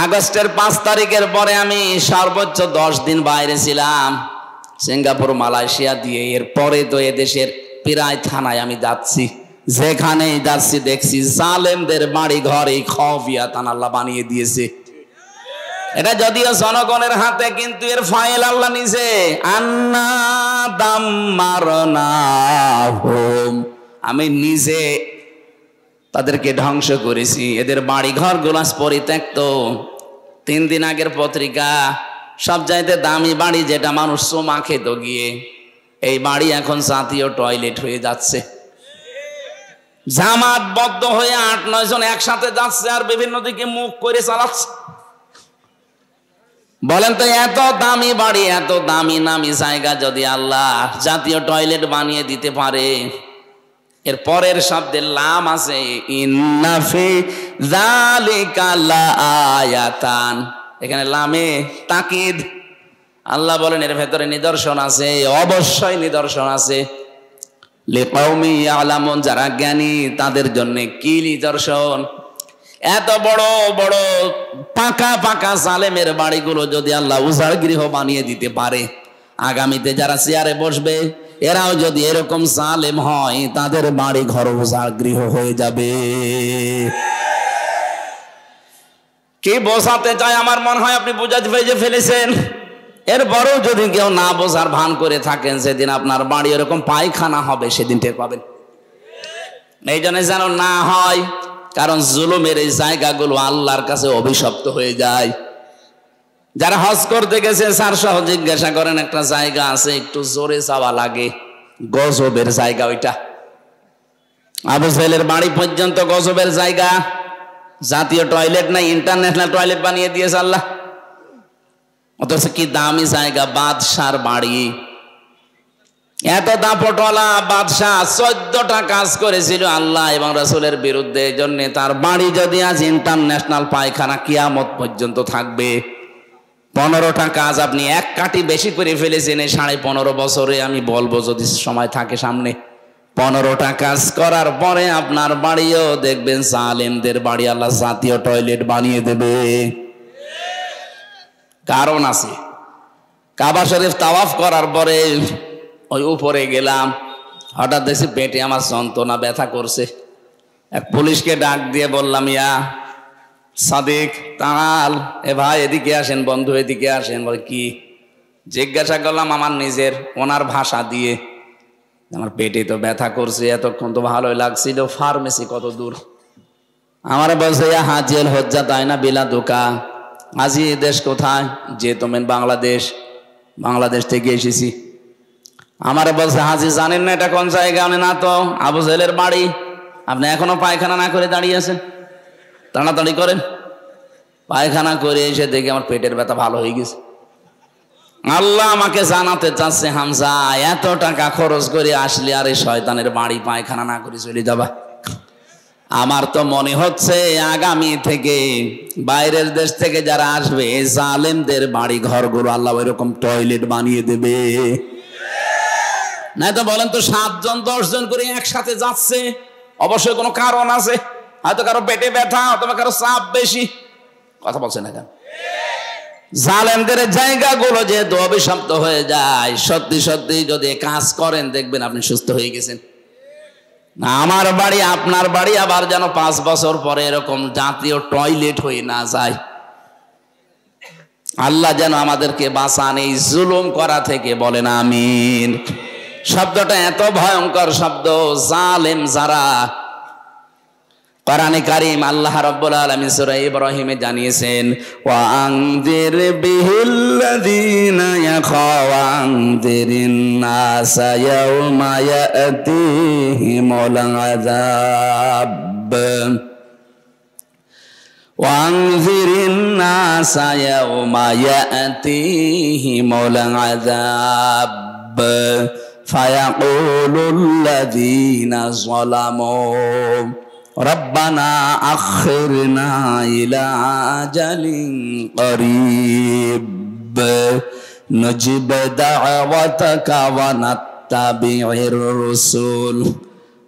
আগস্টের 5 তারিখের পরে আমি সর্বোচ্চ 10 দিন বাইরে ছিলাম, সিঙ্গাপুর, মালয়েশিয়া দিয়ে। এরপরে তো এদেশের প্রায় থানায় আমি যাচ্ছি, যেখানেই যাচ্ছি দেখছি জালেমদের বাড়ি ঘর এই খফিয়াত আল্লাহ বানিয়ে দিয়েছে। এটা যদিও জনগণের হাতে, কিন্তু এর ফাইল আল্লাহ নিজে। আন্না দাম্মারনাহুম, আমি নিজে তাদেরকে ধ্বংস করেছি। এদের বাড়ি ঘর গুলাস পরিত্যক্ত। 3 দিন আগের পত্রিকা, সবচাইতে দামি বাড়ি যেটা মানুষ চোমা খেত গিয়ে, এই বাড়ি এখন জাতীয় টয়লেট হয়ে যাচ্ছে। জামাতবদ্ধ হয়ে 8-9 জন একসাথে যাচ্ছে আর বিভিন্ন দিকে মুখ করে চালাচ্ছে। বলেন তো, এত দামি বাড়ি, এত দামি নামি জায়গা যদি আল্লাহ জাতীয় টয়লেট বানিয়ে দিতে পারে, এর পরের শব্দের লাম আছে, ইন্না ফি যালিকা লাআয়াতান। এখানে লামে তাকিদ। আল্লাহ বলেন এর ভেতরে নিদর্শন আছে, অবশ্যই নিদর্শন আছে। লিকাউমি ইয়ালামুন, যারা জ্ঞানী তাদের জন্য কি নিদর্শন? এত বড় বড় পাকা পাকা জালেমের বাড়িগুলো যদি আল্লাহ উজাড় গৃহ বানিয়ে দিতে পারে, আগামীতে যারা চেয়ারে বসবে এরাও যদি এরকম জালেম হয়, তাদের বাড়ি ঘর উজাড় গৃহ হয়ে যাবে। কি বোঝাতে চায় আমার মনে হয় আপনি বুঝাতে পেরে ফেলেছেন। এরপরেও যদি কেউ না বোঝার ভান করে থাকেন, সেদিন আপনার বাড়ি এরকম পায়খানা হবে, সেদিন টের পাবেন। এই জন্য যেন না হয়, কারণ জুলুমের এই জায়গাগুলো আল্লাহর কাছে অভিশপ্ত হয়ে যায়। যারা হজ করতে গেছে স্যার সহ জিজ্ঞাসা করেন, একটা জায়গা আছে একটু জোরে যাওয়া লাগে, গজবের জায়গা ওইটা। আবু জাহেলের বাড়ি পর্যন্ত গজবের জায়গা। জাতীয় টয়লেট নাই, ইন্টারন্যাশনাল টয়লেট বানিয়ে দিয়েছে আল্লাহ। অথচ কি দামি জায়গা, বাদশার বাড়ি। এত দাপটওয়ালা বাদশাহ 14টা কাজ করেছিল আল্লাহ এবং রাসূলের বিরুদ্ধে। এই জন্য তার বাড়ি যদি আজ ইন্টারন্যাশনাল পায়খানা, কিয়ামত পর্যন্ত থাকবে। 15টা কাজ আপনি এক কাটি বেশি করে ফেলেছেন এই 15.5 বছরে। আমি বলবো যদি সময় থাকে সামনে, 15টা কাজ করার পরে আপনার বাড়িও দেখবেন জালেমদের বাড়ি আল্লাহ জাতীয় টয়লেট বানিয়ে দেবে। কারণ আছে। কাবা শরীফ তাওয়াফ করার পরে ওই উপরে গেলাম, হঠাৎ দেখছি পেটে আমার যন্ত্রণা, ব্যথা করছে। এক পুলিশকে ডাক দিয়ে বললাম, ইয়া সাদিক তাল, এ ভাই এদিকে আসেন, বন্ধু এদিকে আসেন। বলে কি? জিজ্ঞাসা করলাম আমার নিজের ওনার ভাষা দিয়ে, আমার পেটে তো ব্যথা করছে, এতক্ষণ তো ভালোই লাগছিল, ফার্মেসি কত দূর? আমার বলছে হাজিল হজ্জা তাই না বিলা দোকা। আজি দেশ কোথায়? যে তোমেন বাংলাদেশ। বাংলাদেশ থেকে এসেছি। আমারে বলছে হাজি জানেন না এটা কোন জায়গা? আমি না তো, আবু জাহেলের বাড়ি। আপনি এখনো পায়খানা না করে দাঁড়িয়ে আছেন, তাড়াতাড়ি করেন। পায়খানা করে এসে দেখি আমার পেটের ব্যথা ভালো হয়ে গেছে। আল্লাহ আমাকে জানাতে চাচ্ছে, হামজা এত টাকা খরচ করে আসলে আর এই শয়তানের বাড়ি পায়খানা না করে চলে যাবা? আমার তো মনে হচ্ছে আগামী থেকে বাইরের দেশ থেকে যারা আসবে, জালেমদের বাড়ি ঘরগুলো আল্লাহ এরকম টয়লেট বানিয়ে দেবে। না তো বলেন তো, 7 জন 10 জন করে একসাথে যাচ্ছে, অবশ্যই কোনো কারণ আছে। হয়তো কারো পেটে ব্যথা, অথবা কারো চাপ বেশি। কথা বলছে না কেন? জালেমদের জায়গাগুলো যেহেতু অভিশপ্ত হয়ে যায়, সত্যি সত্যি যদি কাজ করেন দেখবেন আপনি সুস্থ হয়ে গেছেন। আমার বাড়ি আপনার বাড়ি আবার যেন 5 বছর পরে এরকম জাতীয় টয়লেট হয়ে না যায়। আল্লাহ যেন আমাদেরকে বাঁচান এই জুলুম করা থেকে, বলেন আমিন। শব্দটা এত ভয়ঙ্কর শব্দ, জালেম যারা। কোরআনে কারীম আল্লাহ রাব্বুল আলামিন সূরা ইব্রাহিমে জানিয়েছেন, ওয়া আনযির বিহিল্লাযীনা ইয়াখাওয়ানযিরিন নাসা ইয়াওমা ইয়াতিহিমুল আযাব ওয়া আনযিরিন নাসা ইয়াওমা ইয়াতিহিমুল আযাব ফায়াকুলুল্লাযীনা যালামু রব্বানা আখিরনা ইলা আজালিন করিব নজিব দাওয়াতাকা ওয়া নাত্তাবিউর রাসূল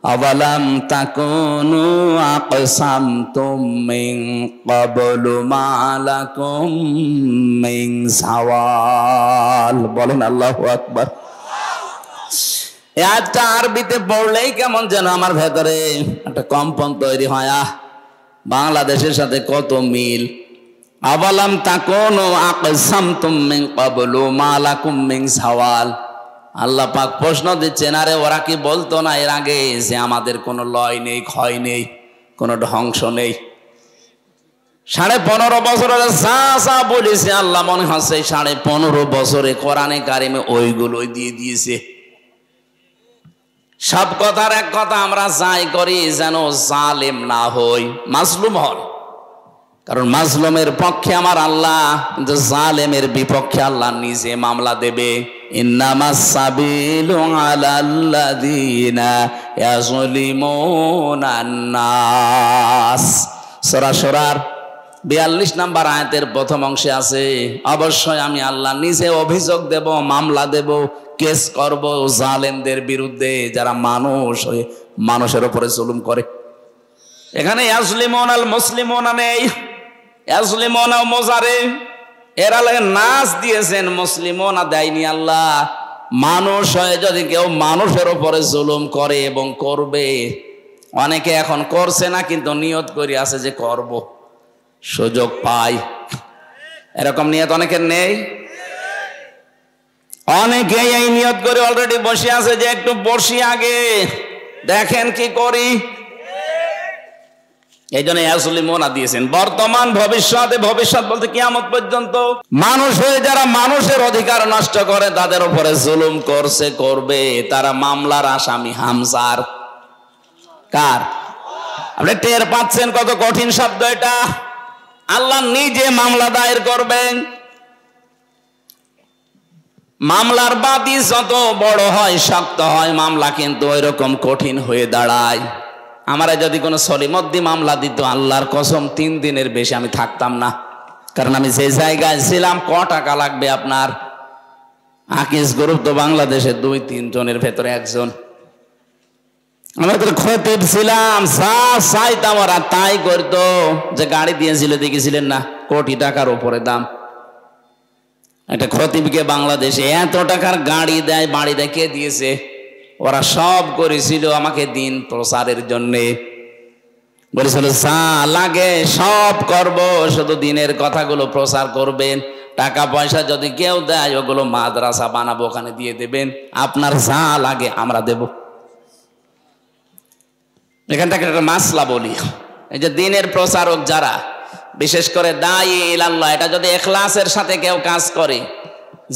আওয়ালাম তাকুনু আকসামতুম মিন ক্বাবলু মা লাকুম মিন যাওয়াল। বলেন আল্লাহু আকবার। এই আয়াতটা আরবিতে পড়লেই কেমন যেন আমার ভেতরে একটা কম্পন তৈরি হয়। বাংলাদেশের সাথে কত মিল। আওয়ালাম তাকুনু আকসামতুম মিন ক্বাবলু মা লাকুম মিন যাওয়াল। আল্লাহ পাক প্রশ্ন দিচ্ছেন, আরে ওরা কি বলতো না এর আগে যে আমাদের কোনো লয় নেই, ক্ষয় নেই, কোনো ধ্বংস নেই? 15.5 বছর যা বলেছে আল্লাহ মনে হচ্ছে 15.5 বছরে কোরআনে কারিমে ওইগুলোই দিয়ে দিয়েছে। সব কথার এক কথা আমরা যাই করি যেন জালেম না হই, মাজলুম হন। কারণ মাজলুমের পক্ষে আমার আল্লাহ, কিন্তু জালেমের বিপক্ষে আল্লাহ নিজে মামলা দেবে। ইন্নামাস সাবিলু আলাল্লাযিনা ইয়াযলিমুনান নাস। সূরা শুরার 42 নম্বর আয়াতের প্রথম অংশে আছে, অবশ্যই আমি আল্লাহ নিজে অভিযোগ দেব, মামলা দেব, কেস করব জালেমদের বিরুদ্ধে যারা মানুষ হয়ে মানুষের উপরে জুলুম করে। এখানে ইয়াজলিমুনাল মুসলিমুনা নেই, ইয়াজলিমুনা মুজারে, এরা লাগে নাস দিয়েছেন, মুসলিমুনা দেয়নি আল্লাহ। মানুষ হয়ে যদি কেউ মানুষের উপরে জুলুম করে এবং করবে, অনেকে এখন করছে না কিন্তু নিয়ত করে আছে যে করব, সুযোগ পাই, এরকম নিয়ত অনেকের নেই। অনেকে এই নিয়ত করে অলরেডি বসে আছে যে একটু বসি আগে দেখেন কি করি। এই জন্য ইয়াজলিমুনা দিয়েছেন। বর্তমান ভবিষ্যতে, ভবিষ্যৎ বলতে কিয়ামত পর্যন্ত মানুষ হয়ে যারা মানুষের অধিকার নষ্ট করে, তাদের উপরে জুলুম করছে, করবে, তারা মামলার আসামি হামজার। কার? আপনি টের পাচ্ছেন কত কঠিন শব্দ এটা? আল্লাহ নিজে মামলা দায়ের করবেন। মামলার বাদী যত বড় হয়, শক্ত হয়, মামলা কিন্তু ওই রকম কঠিন হয়ে দাঁড়ায়। আমারে যদি কোনো সলিমদ্দি মামলা দিত, আল্লাহর কসম 3 দিনের বেশি আমি থাকতাম না। কারণ আমি যে জায়গায় ছিলাম, ক টাকা লাগবে আপনার? আকিস গ্রুপ তো বাংলাদেশের 2-3 জনের ভেতরে একজন। আমি তো খতিব ছিলাম, যা চাইতাম ওরা তাই করতো। যে গাড়ি দিয়েছিল দেখেছিলেন না, কোটি টাকার উপরে দাম। একটা খতিবকে বাংলাদেশে এত টাকার গাড়ি দেয়, বাড়ি দেয়, কে দিয়েছে? ওরা সব করেছিল আমাকে দিন প্রচারের জন্যে। বলেছিল যা লাগে সব করব, শুধু দিনের কথাগুলো প্রচার করবেন। টাকা পয়সা যদি কেউ দেয়, ওগুলো মাদ্রাসা বানাবো, ওখানে দিয়ে দেবেন। আপনার যা লাগে আমরা দেব। এখান থেকে একটা মাসলা বলি, এই যে দিনের প্রচারক যারা, বিশেষ করে দায়ী ইলাল্লাহ, এটা যদি ইখলাসের সাথে কেউ কাজ করে,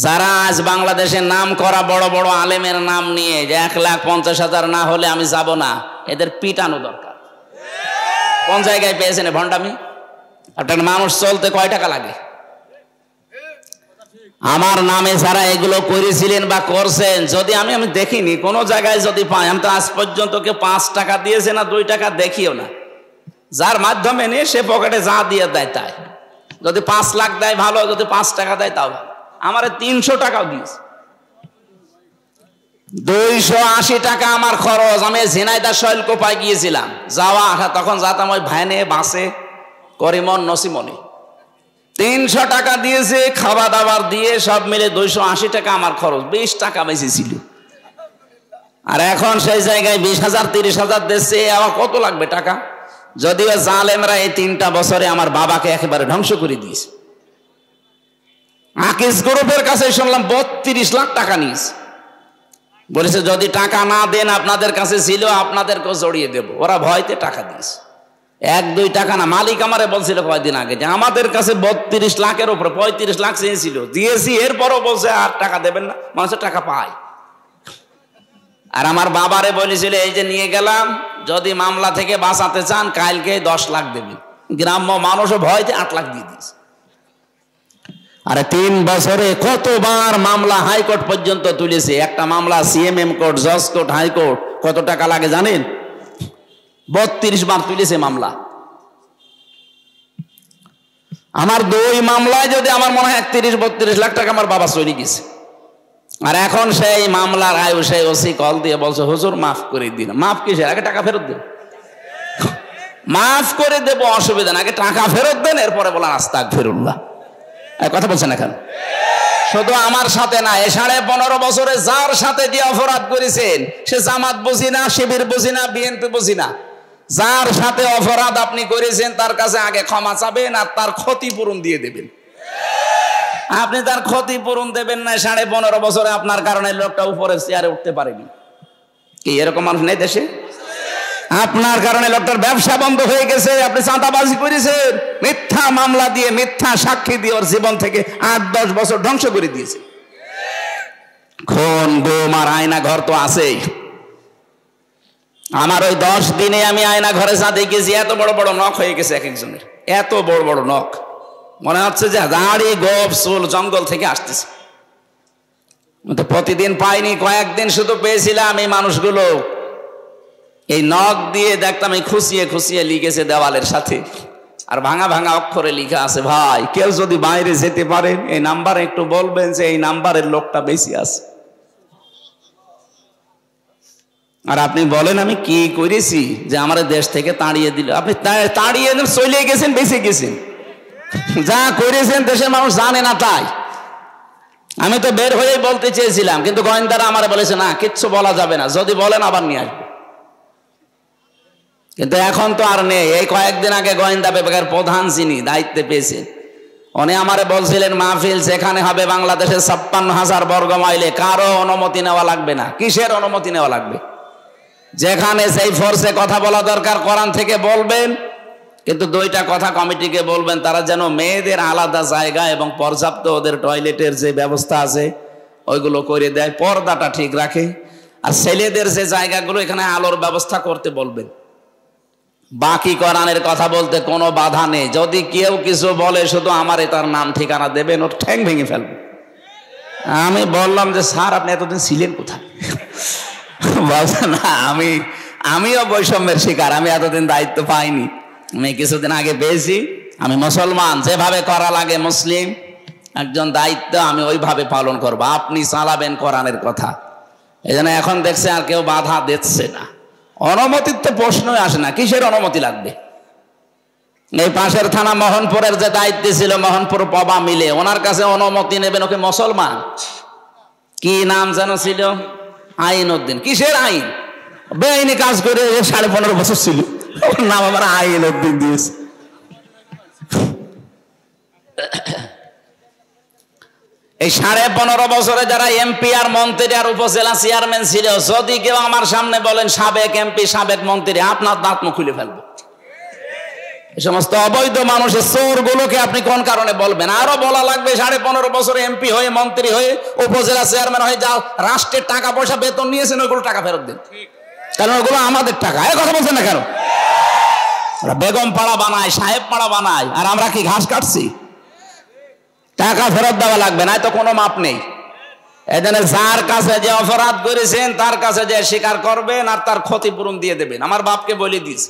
যারা আজ বাংলাদেশে নাম করা বড় বড় আলেমের নাম নিয়ে যে 1,50,000 না হলে আমি যাব না, এদের পিটানো দরকার। কোন জায়গায় পেয়েছেন ভণ্ডামি? একটা মানুষ চলতে কয় টাকা লাগে? আমার নামে যারা এগুলো করেছিলেন বা করছেন, যদি আমি দেখিনি কোনো জায়গায়, যদি পাই, আমি তো আজ পর্যন্ত কেউ 5 টাকা দিয়েছে না 2 টাকা দেখিও না। যার মাধ্যমে নিয়ে সে পকেটে যা দিয়ে দেয় তাই। যদি 5 লাখ দেয় ভালো, যদি 5 টাকা দেয় তাও ভালো। আমার 300 টাকাও দিয়েছে। 280 টাকা আমার খরচ। আমি ঝিনাইদহ শৈলকুপায় গিয়েছিলাম, যাওয়া আসা, তখন যেতাম ওই ভ্যানে, বাসে, করিমন, নসিমনি। 300 টাকা দিয়েছে, খাওয়া দাবার দিয়ে সব মিলে 280 টাকা আমার খরচ। 20 টাকা বেশি ছিল। আর এখন সেই জায়গায় 20,000 30,000 দিচ্ছে, আমার কত লাগবে টাকা? যদিও জালেমরা এই 3টা বছরে আমার বাবাকে একেবারে ধ্বংস করে দিয়েছে। আকিস গ্রুপের কাছে শুনলাম 32 লাখ টাকা নিয়েছে। বলেছে যদি টাকা না দেন, আপনাদের কাছে ছিল, আপনাদেরকেও জড়িয়ে দেব। ওরা ভয়তে টাকা দিয়েছে। 1-2 টাকা না। মালিক আমারে বলছিল কয়েকদিন আগে যে আমাদের কাছে 32 লাখের উপরে 35 লাখ চেয়েছিল, দিয়েছি, এরপরও বলছে আর টাকা দেবেন না। মানুষের টাকা পায়। আর আমার বাবারে বলেছিল এই যে নিয়ে গেলাম, যদি মামলা থেকে বাঁচাতে চান কালকে 10 লাখ দেবেন। গ্রাম্য মানুষও ভয়তে 8 লাখ দিয়ে দিয়েছে। আরে 3 বছরে কতবার মামলা হাইকোর্ট পর্যন্ত তুলেছে। একটা মামলা সিএমএম কোর্ট, জজ কোর্ট, হাইকোর্ট, কত টাকা লাগে জানেন? 32 বার তুলেছে মামলা। আমার 2 মামলায় যদি আমার মনে হয় 31-32 লাখ টাকা আমার বাবা চলে গেছে। আর এখন সেই মামলার আয়ু সেই ওসি কল দিয়ে বলছে হুজুর মাফ করে দিন। মাফ কিসের? আগে টাকা ফেরত দেন। মাফ করে দেব অসুবিধা না, আগে টাকা ফেরত দেন, এরপরে বলেন আস্তাগফিরুল্লাহ। কথা বলছেন এখন? শুধু আমার সাথে না, 15.5 বছরে যার সাথে যে অপরাধ করেছেন, সে জামাত বুঝি না, শিবির বুঝি না, বিএনপি বুঝি না, যার সাথে অপরাধ আপনি করেছেন তার কাছে আগে ক্ষমা চাবেন আর তার ক্ষতিপূরণ দিয়ে দেবেন। আপনি তার ক্ষতিপূরণ দেবেন না, 15.5 বছরে আপনার কারণে লোকটা উপরের চেয়ারে উঠতে পারেনি। কি এরকম মানুষ নেই দেশে? আপনার কারণে লোকটার ব্যবসা বন্ধ হয়ে গেছে, আপনি চাঁদাবাজি করেছেন, মিথ্যা মামলা দিয়ে, মিথ্যা সাক্ষী দিয়ে ওর জীবন থেকে 8-10 বছর ধ্বংস করে দিয়েছে। খুন, গুম আর আয়না ঘর তো আছেই। আমার ওই 10 দিনে আমি আয়না ঘরে যা দেখেছি, এত বড় বড় নখ হয়ে গেছে এক একজনের, এত বড় বড় নখ, মনে হচ্ছে যে দাড়ি গোপ চুল জঙ্গল থেকে আসতেছে। প্রতিদিন পাইনি, কয়েকদিন শুধু পেয়েছিলাম। এই মানুষগুলো এই নখ দিয়ে দেখতাম, এই খুশিয়ে খুশিয়ে লিখেছে দেওয়ালের সাথে, আর ভাঙা ভাঙা অক্ষরে লিখা আছে, ভাই কেউ যদি বাইরে যেতে পারেন এই নাম্বারে একটু বলবেন যে এই নাম্বারের লোকটা বেশি আছে। আর আপনি বলেন আমি কি করেছি যে আমার দেশ থেকে তাড়িয়ে দিল? আপনি তাড়িয়ে চলে গেছেন, বেঁচে গেছেন, যা করেছেন দেশের মানুষ জানে না। তাই আমি তো বের হয়েই বলতে চেয়েছিলাম, কিন্তু গোয়েন্দারা আমার বলেছে না, কিচ্ছু বলা যাবে না, যদি বলেন আবার নিয়ে আসবে। কিন্তু এখন তো আর নেই। এই কয়েকদিন আগে গোয়েন্দা বিভাগের প্রধান যিনি দায়িত্বে পেয়েছেন, উনি আমারে বলছিলেন মাহফিল যেখানে হবে বাংলাদেশের 56,000 বর্গ মাইলে কারো অনুমতি নেওয়া লাগবে না। কিসের অনুমতি নেওয়া লাগবে? যেখানে সেই ফোর্সে কথা বলা দরকার কোরআন থেকে বলবেন, কিন্তু 2টা কথা কমিটিকে বলবেন, তারা যেন মেয়েদের আলাদা জায়গা এবং পর্যাপ্ত ওদের টয়লেটের যে ব্যবস্থা আছে ওইগুলো করে দেয়, পর্দাটা ঠিক রাখে। আর ছেলেদের যে জায়গাগুলো, এখানে আলোর ব্যবস্থা করতে বলবেন। বাকি কোরআনের কথা বলতে কোনো বাধা নেই। যদি কেউ কিছু বলে শুধু আমারে তার নাম ঠিকানা দেবেন, ওর ঠ্যাং ভেঙে ফেলবে। আমি বললাম যে স্যার আপনি এতদিন ছিলেন কোথায়? বলছে না, আমিও বৈষম্যের শিকার, আমি এতদিন দায়িত্ব পাইনি, আমি কিছুদিন আগে পেয়েছি। আমি মুসলমান, যেভাবে করা লাগে মুসলিম একজন দায়িত্ব আমি ওইভাবে পালন করব। আপনি চালাবেন কোরআনের কথা। এই জন্য এখন দেখছে আর কেউ বাধা দিচ্ছে না। অনুমতির তো প্রশ্নই আসে না, কিসের অনুমতি লাগবে? এই পাশের থানা মোহনপুরের যে দায়িত্ব ছিল, মোহনপুর পবা মিলে, ওনার কাছে অনুমতি নেবেন? ওকে মুসলমান, কি নাম যেন ছিল, আইন উদ্দিন। কিসের আইন? বেআইনি কাজ করে 15.5 বছর ছিল, ওর নাম আমার আইন উদ্দিন দিয়েছে। এই 15.5 বছরে যারা এমপি আর মন্ত্রী আর উপজেলা চেয়ারম্যান ছিল, যদি কেউ আমার সামনে বলেন সাবেক এমপি সাবেক মন্ত্রী, আপনার দাঁত মুখ খুলে ফেলবো। এই সমস্ত অবৈধ মানুষের চোর গুলোকে আপনি কোন কারণে বলবেন? আরো বলা লাগবে 15.5 বছরে এমপি হয়ে, মন্ত্রী হয়ে, উপজেলা চেয়ারম্যান হয়ে যা রাষ্ট্রের টাকা পয়সা বেতন নিয়েছেন, ওইগুলো টাকা ফেরত দেন, কারণ ওগুলো আমাদের টাকা। এই কথা বলছেন না কেন? বেগম পাড়া বানায়, সাহেব পাড়া বানায়, আর আমরা কি ঘাস কাটছি? টাকা ফেরত দেওয়া লাগবে, না তো কোনো মাপ নেই। এজন্য যার কাছে যে অপরাধ করেছেন তার কাছে যে স্বীকার করবেন আর তার ক্ষতিপূরণ দিয়ে দেবেন। আমার বাপকে বলে দিস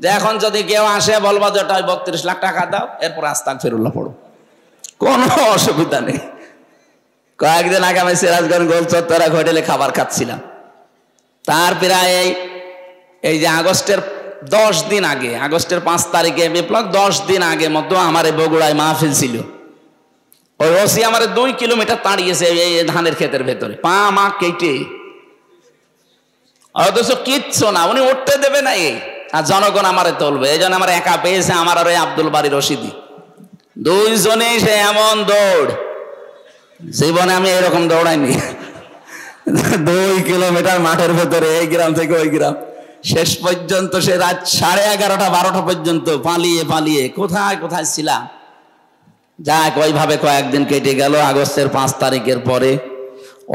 যে এখন যদি কেউ আসে বলবা যে 32 লাখ টাকা দাও, এরপর আস্তাগফিরুল্লাহ পড়ো, কোনো অসুবিধা নেই। কয়েকদিন আগে আমি সিরাজগঞ্জ গোল চত্বরে হোটেলে খাবার খাচ্ছিলাম। তার প্রায় এই যে আগস্টের 10 দিন আগে, আগস্টের 5 তারিখে বিপ্লব, 10 দিন আগে মতো আমার এই বগুড়ায় মাহফিল ছিল। ওই ওসি আমার 2 কিলোমিটার তাড়িয়েছে এই ধানের ক্ষেতের ভেতরে, পা মা কেটে, অথচ কিচ্ছু না, উনি উঠতে দেবে না। এই আর জনগণ আমারে তুলবে, এই জন্য আমার একা পেয়েছে আমার আর ওই আব্দুল বাড়ি রশিদি, 2 জনেই সে এমন দৌড়, জীবনে আমি এরকম দৌড়াইনি। 2 কিলোমিটার মাঠের ভেতরে, এই গ্রাম থেকে ওই গ্রাম, শেষ পর্যন্ত সে রাত 11:30-12টা পর্যন্ত পালিয়ে পালিয়ে কোথায় কোথায় ছিলাম। যাক, ওইভাবে কয়েকদিন কেটে গেল। আগস্টের 5 তারিখের পরে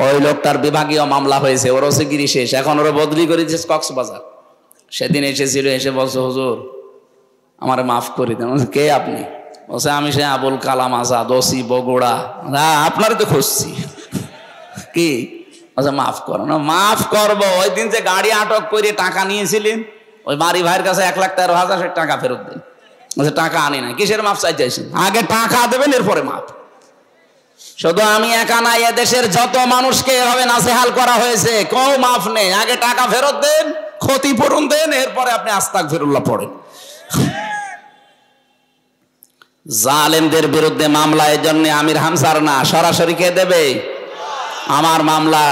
ওই লোকটার বিভাগীয় মামলা হয়েছে, ওর ওসিগিরি শেষ, এখন ওরা বদলি করে দিয়েছে কক্সবাজার। সেদিন এসেছিল, এসে বলছে হুজুর আমারে মাফ করে দেন। কে আপনি? বলছে আমি সে আবুল কালাম আজাদ, ওসি বগুড়া। আপনারই তো খুঁজছি। কি? বলছে মাফ করো না। মাফ করবো? ওই দিন যে গাড়ি আটক করে টাকা নিয়েছিলেন, ওই বাড়ি ভাইয়ের কাছে 1,13,000 টাকা ফেরত দেন। টাকা আনি না। কিসের মাপ চাইতেছেন? আগে টাকা দেবেন, এরপরে মাপ। শুধু আমি একা না, এ দেশের যত মানুষকে এভাবে নাসিহাল করা হয়েছে, কেউ মাফ নেই। আগে টাকা ফেরত দেন, ক্ষতিপূরণ দেন, এরপরে আপনি আস্তাগফিরুল্লাহ পড়েন। জালেমদের বিরুদ্ধে মামলা এই জন্য আমির হামসার না, সরাসরি কে দেবে? আমার মামলা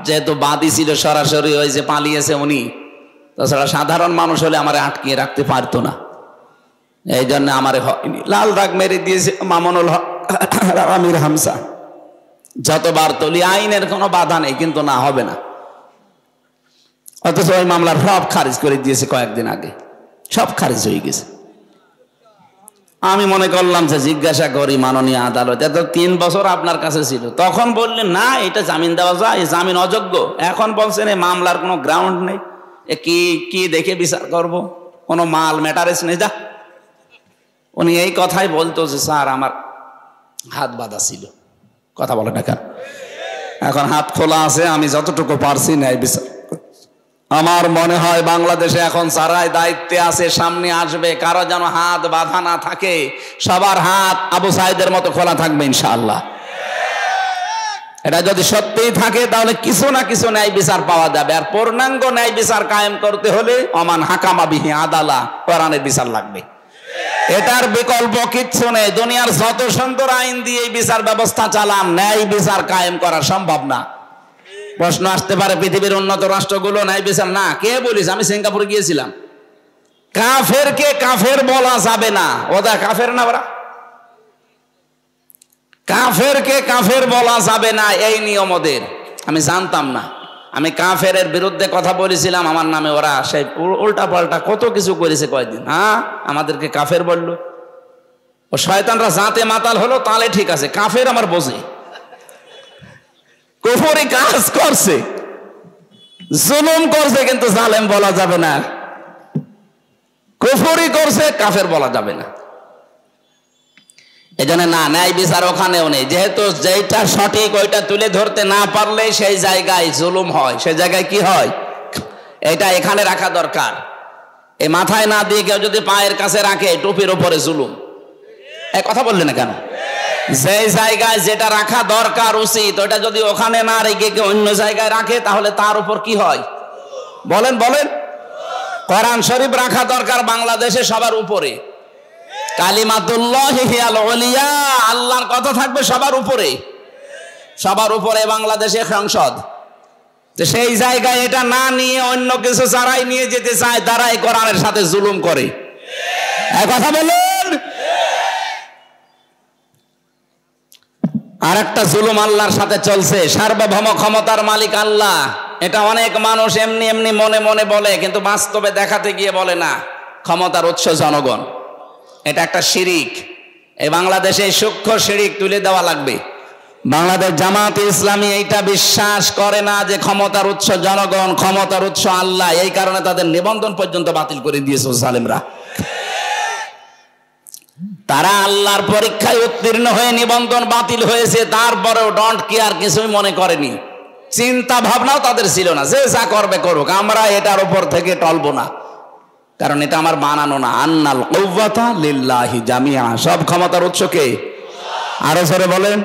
যেহেতু বাদী ছিল সরাসরি, ওই যে পালিয়েছে উনি, তাছাড়া সাধারণ মানুষ হলে আমার আটকিয়ে রাখতে পারতো না, এই জন্য আমার হয়নি। লাল দাগ মেরে দিয়েছে মামুনুল হক আমির হামসা। যতবার তুলি আইনের কোনো বাধা নেই, কিন্তু না, হবে না। অথচ ওই মামলার সব খারিজ করে দিয়েছে কয়েকদিন আগে, সব খারিজ হয়ে গেছে। আমি মনে করলাম যে জিজ্ঞাসা করি মাননীয় আদালত, এত 3 বছর আপনার কাছে ছিল, তখন বললেন না এটা জামিন দেওয়া যায়, জামিন অযোগ্য। এখন বলছেন এই মামলার কোনো গ্রাউন্ড নেই, কি দেখে বিচার করব, কোনো মাল ম্যাটারেস নেই। যা, উনি এই কথাই বলতো যে স্যার আমার হাত বাঁধা ছিল। কথা বলে না কেন? এখন হাত খোলা আছে, আমি যতটুকু পারছি ন্যায় বিচার। আমার মনে হয় বাংলাদেশে এখন যারাই দায়িত্বে আছে, সামনে আসবে, কারো যেন হাত বাঁধা না থাকে, সবার হাত আবু সাইদের মতো খোলা থাকবে ইনশাআল্লাহ। এটা যদি সত্যিই থাকে তাহলে কিছু না কিছু ন্যায় বিচার পাওয়া যাবে। আর পূর্ণাঙ্গ ন্যায় বিচার কায়েম করতে হলে অমান হাকামা বিহি আদালা, কোরআনের বিচার লাগবে। এটার বিকল্প কিচ্ছু নেই। দুনিয়ার যত সুন্দর আইন দিয়ে বিচার ব্যবস্থা চালান, ন্যায় বিচার কায়েম করা সম্ভব না। প্রশ্ন আসতে পারে পৃথিবীর উন্নত রাষ্ট্রগুলো ন্যায় বিচার না, কে বলিস? আমি সিঙ্গাপুরে গিয়েছিলাম, কাফেরকে কাফের বলা যাবে না। ওরা কাফের না, ওরা কাফেরকে কাফের বলা যাবে না, এই নিয়ম ওদের। আমি জানতাম না, আমি কাফের বিরুদ্ধে কথা বলেছিলাম, আমার নামে ওরা সেই উল্টা পাল্টা কত কিছু করেছে কয়েকদিন। হ্যাঁ, আমাদেরকে কাফের বললো। ও শয়তানরা জাতে মাতাল হলো, তাহলে ঠিক আছে। কাফের আমার বোঝে, কুফরি কাজ করছে, জুলুম করছে, কিন্তু জালেম বলা যাবে না। কুফরি করছে, কাফের বলা যাবে না। এই জন্য না, ন্যায় বিচার ওখানেও নেই। যেহেতু যেটা সঠিক ওইটা তুলে ধরতে না পারলে সেই জায়গায় জুলুম হয়, সেই জায়গায় কি হয়, এটা এখানে রাখা দরকার। এই মাথায় না দিয়ে কেউ যদি পায়ের কাছে রাখে, টুপির উপরে জুলুম। এই কথা বললে না কেন? যে জায়গায় যেটা রাখা দরকার উচিত, ওটা যদি ওখানে না রেখে কেউ অন্য জায়গায় রাখে, তাহলে তার উপর কি হয় বলেন? বলেন। কোরআন শরীফ রাখা দরকার বাংলাদেশে সবার উপরে। কালিমাতুল্লাহি হিয়াল উলিয়া, আল্লাহর কথা থাকবে সবার উপরে, সবার উপরে বাংলাদেশে সংসদ। তো সেই জায়গায় এটা না নিয়ে অন্য কিছু যারাই নিয়ে যেতে চায়, তারাই কোরআনের সাথে জুলুম করে। এই কথা বলুন। আর একটা জুলুম আল্লাহর সাথে চলছে, সার্বভৌম ক্ষমতার মালিক আল্লাহ। এটা অনেক মানুষ এমনি এমনি মনে মনে বলে, কিন্তু বাস্তবে দেখাতে গিয়ে বলে না। ক্ষমতার উৎস জনগণ, এটা একটা শিরিক। এই বাংলাদেশে সূক্ষ্ম শিরিক তুলে দেওয়া লাগবে। বাংলাদেশ জামাত ইসলামী এইটা বিশ্বাস করে না যে ক্ষমতার উৎস জনগণ, ক্ষমতার উৎস আল্লাহ। এই কারণে তাদের নিবন্ধন পর্যন্ত বাতিল করে দিয়েছে জালেমরা। তারা আল্লাহর পরীক্ষায় উত্তীর্ণ হয়ে নিবন্ধন বাতিল হয়েছে, তারপরেও ডন্ট কেয়ার, কিছুই মনে করেনি। চিন্তা ভাবনাও তাদের ছিল না, যে যা করবে করুক, আমরা এটার উপর থেকে টলবো না, কারণ এটা আমার বানানো না। আন্নাল কুওয়াতা লিল্লাহি জামিআ, সব ক্ষমতার উৎস কে? আরো জোরে বলেন।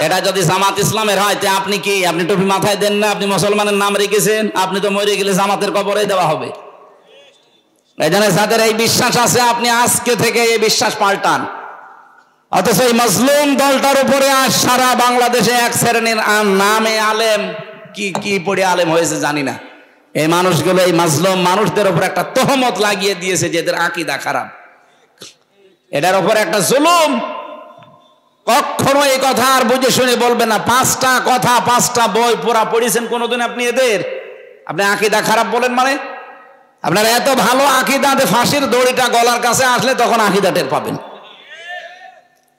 এটা যদি জামাত ইসলামের হয়, তে আপনি কি, আপনি টুপি মাথায় দেন না, আপনি মুসলমানের নাম রেখেছেন, আপনি তো মরে গেলে জামাতের কবরে দেওয়া হবে। এই জন্য যাদের এই বিশ্বাস আছে, আপনি আজকে থেকে এই বিশ্বাস পাল্টান। অথচ এই মজলুম দলটার উপরে আজ সারা বাংলাদেশে এক শ্রেণীর নামে আলেম, কি পড়ে আলেম হয়েছে জানি না, এই মানুষগুলো এই মাজলুম মানুষদের উপর একটা তহমত লাগিয়ে দিয়েছে যে এদের আকীদা খারাপ। এটার উপর একটা জুলুম। কখনো এই কথা আর বুঝে শুনে বলবে না। 5টা কথা, 5টা বই পড়া পড়েছেন কোনোদিন আপনি এদের? আপনি আকীদা খারাপ বলেন মানে? আপনার এত ভালো আকীদা যে ফাঁসির দড়িটা গলার কাছে আসলে তখন আকীদা টের পাবেন।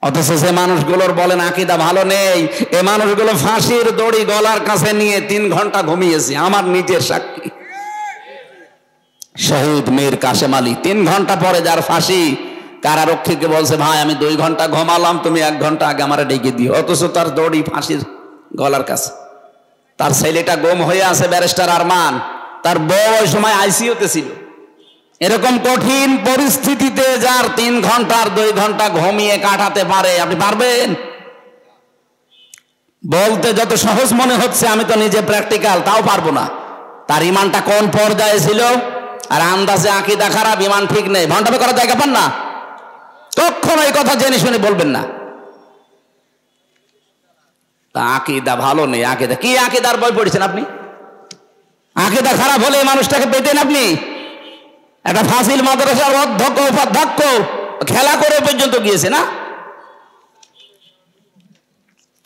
অথচ যে মানুষগুলোর বলেন আকীদা ভালো নেই, এ মানুষগুলো ফাঁসির দড়ি গলার কাছে নিয়ে 3 ঘন্টা ঘুমিয়েছে। আমার নিজের সাক্ষী, শহীদ মীর কাসেম আলী 3 ঘন্টা পরে যার ফাঁসি, কারারক্ষীকে বলছে ভাই আমি 2 ঘন্টা ঘুমালাম, তুমি 1 ঘন্টা আগে আমারে ডেকে দিও। অথচ তার দড়ি ফাঁসির গলার কাছে। তার ছেলেটা গুম হয়ে আছে, ব্যারিস্টার আরমান, তার বউ ওই সময় আইসিইউতে ছিল। এরকম কঠিন পরিস্থিতিতে যার 3 ঘন্টা আর 2 ঘন্টা ঘুমিয়ে কাটাতে পারে, আপনি পারবেন? বলতে যত সহজ মনে হচ্ছে, আমি তো নিজে প্র্যাকটিক্যাল, তাও পারবো না। তার ইমানটা কোন পর্যায়ে ছিল, আর আন্দাজে আকীদা খারাপ, ইমান ঠিক নেই, ভণ্ডামি করার জায়গা পান না। কখনো এই কথা জেনে শুনে বলবেন না। তা আকীদা ভালো নেই, আকীদা কি? আকীদার বই পড়েছেন আপনি? আকীদা খারাপ হলে মানুষটাকে পেতেন আপনি? একটা ফাজিল মাদ্রাসার অধ্যক্ষ উপাধ্যক্ষ খেলা করে পর্যন্ত গিয়েছে না?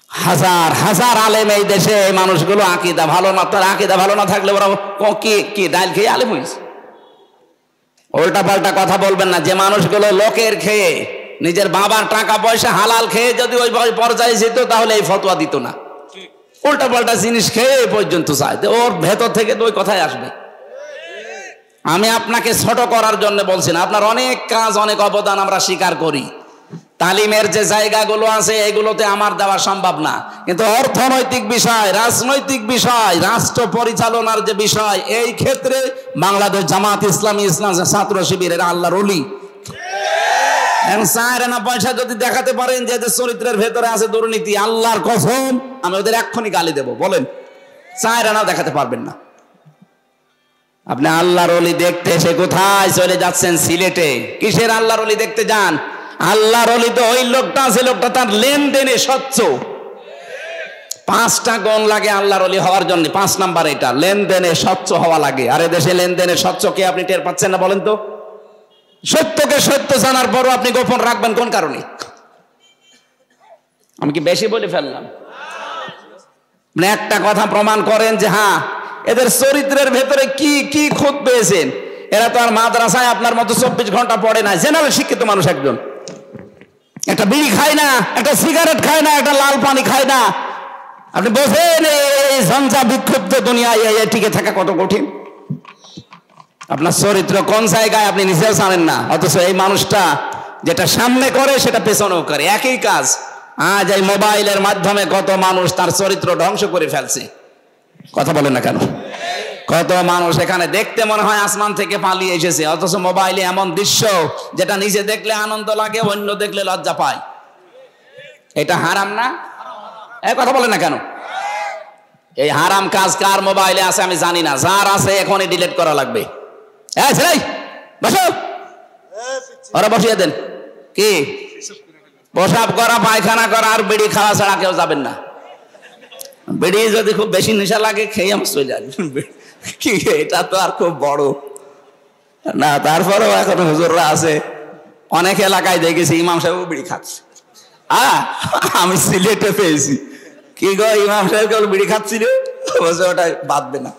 হাজার হাজার আলেম এই দেশে, এই মানুষগুলো আকীদা ভালো না। তার আকীদা ভালো না থাকলে ওরা কি ডাইল খেয়ে আলেম হয়েছে? উল্টা পাল্টা কথা বলবেন না। যে মানুষগুলো লোকের খেয়ে, নিজের বাবার টাকা পয়সা হালাল খেয়ে যদি ওই পর্যায়ে যেত, তাহলে এই ফতোয়া দিত না। উল্টা পাল্টা জিনিস খেয়ে পর্যন্ত চায়, ওর ভেতর থেকে তো ওই কথাই আসবে। আমি আপনাকে ছোট করার জন্য বলছি না, আপনার অনেক কাজ, অনেক অবদান আমরা স্বীকার করি। তালিমের যে জায়গাগুলো আছে এগুলোতে আমার দেওয়া সম্ভব না, কিন্তু অর্থনৈতিক বিষয়, রাজনৈতিক বিষয়, রাষ্ট্র পরিচালনার যে বিষয়, এই ক্ষেত্রে বাংলাদেশ জামাত ইসলামী, ইসলাম ছাত্র শিবিরের আল্লাহর ওলি। না পয়সা যদি দেখাতে পারেন যে চরিত্রের ভেতরে আছে দুর্নীতি, আল্লাহর কসম আমি ওদের এক্ষুনি গালি দেব। বলেন, চায়ের আনা দেখাতে পারবেন না। আপনি আল্লাহর ওলি দেখতে এসে কোথায় চলে যাচ্ছেন? সিলেটে। কিসের আল্লাহর ওলি দেখতে যান? আল্লাহর ওলি তো ওই লোকটা আছে, লোকটা তার লেনদেনে স্বচ্ছ। 5টা গুণ লাগে আল্লাহর ওলি হওয়ার জন্য। 5 নাম্বার এটা, লেনদেনে স্বচ্ছ হওয়া লাগে। আর দেশে লেনদেনে স্বচ্ছ কে আপনি টের পাচ্ছেন না? বলেন তো। সত্যকে সত্য জানার পরও আপনি গোপন রাখবেন কোন কারণে? আমি কি বেশি বলে ফেললাম? আপনি একটা কথা প্রমাণ করেন যে হ্যাঁ, এদের চরিত্রের ভেতরে কি কি খুঁত পেয়েছেন। এরা তো আর মাদ্রাসায় আপনার মতো 24 ঘন্টা পড়ে না। জেনারেল শিক্ষিত মানুষ একজন, একটা বিড়ি খায় না, একটা সিগারেট খায় না, একটা লাল পানি খায় না। আপনি বোঝেন এই ঝঞ্ঝা বিক্ষুব্ধ দুনিয়ায় টিকে থাকা কত কঠিন। আপনার চরিত্র কোন জায়গায় আপনি নিজেও জানেন না, অথচ এই মানুষটা যেটা সামনে করে সেটা পেছনেও করে, একই কাজ। আজ এই মোবাইলের মাধ্যমে কত মানুষ তার চরিত্র ধ্বংস করে ফেলছে। কথা বলেন না কেন? কত মানুষ এখানে দেখতে মনে হয় আসমান থেকে পালিয়ে এসেছে, অথচ মোবাইলে এমন দৃশ্য যেটা নিজে দেখলে আনন্দ লাগে, অন্য দেখলে লজ্জা পায়। এটা হারাম না? কথা বলেন না কেন? এই হারাম কাজ কার মোবাইলে আছে আমি জানি না, যার আছে এখনই ডিলিট করা লাগবে। বসো, ওরা বসিয়ে দেন। কি প্রসাব করা, পায়খানা করা আর বিড়ি খাওয়া ছাড়া কেউ যাবেন না। বিড়ি যদি খুব বেশি নেশা লাগে খেয়ে আমার চলে আসবেন। কি এটা তো আর খুব বড় না। তারপরেও এখন হুজুররা আছে, অনেক এলাকায় দেখেছি ইমাম সাহেব বিড়ি খাচ্ছে। আমি সিলেটে পেয়েছি, কি গো ইমাম সাহেব কেবল বিড়ি খাচ্ছিল, ওটা বাদবে না।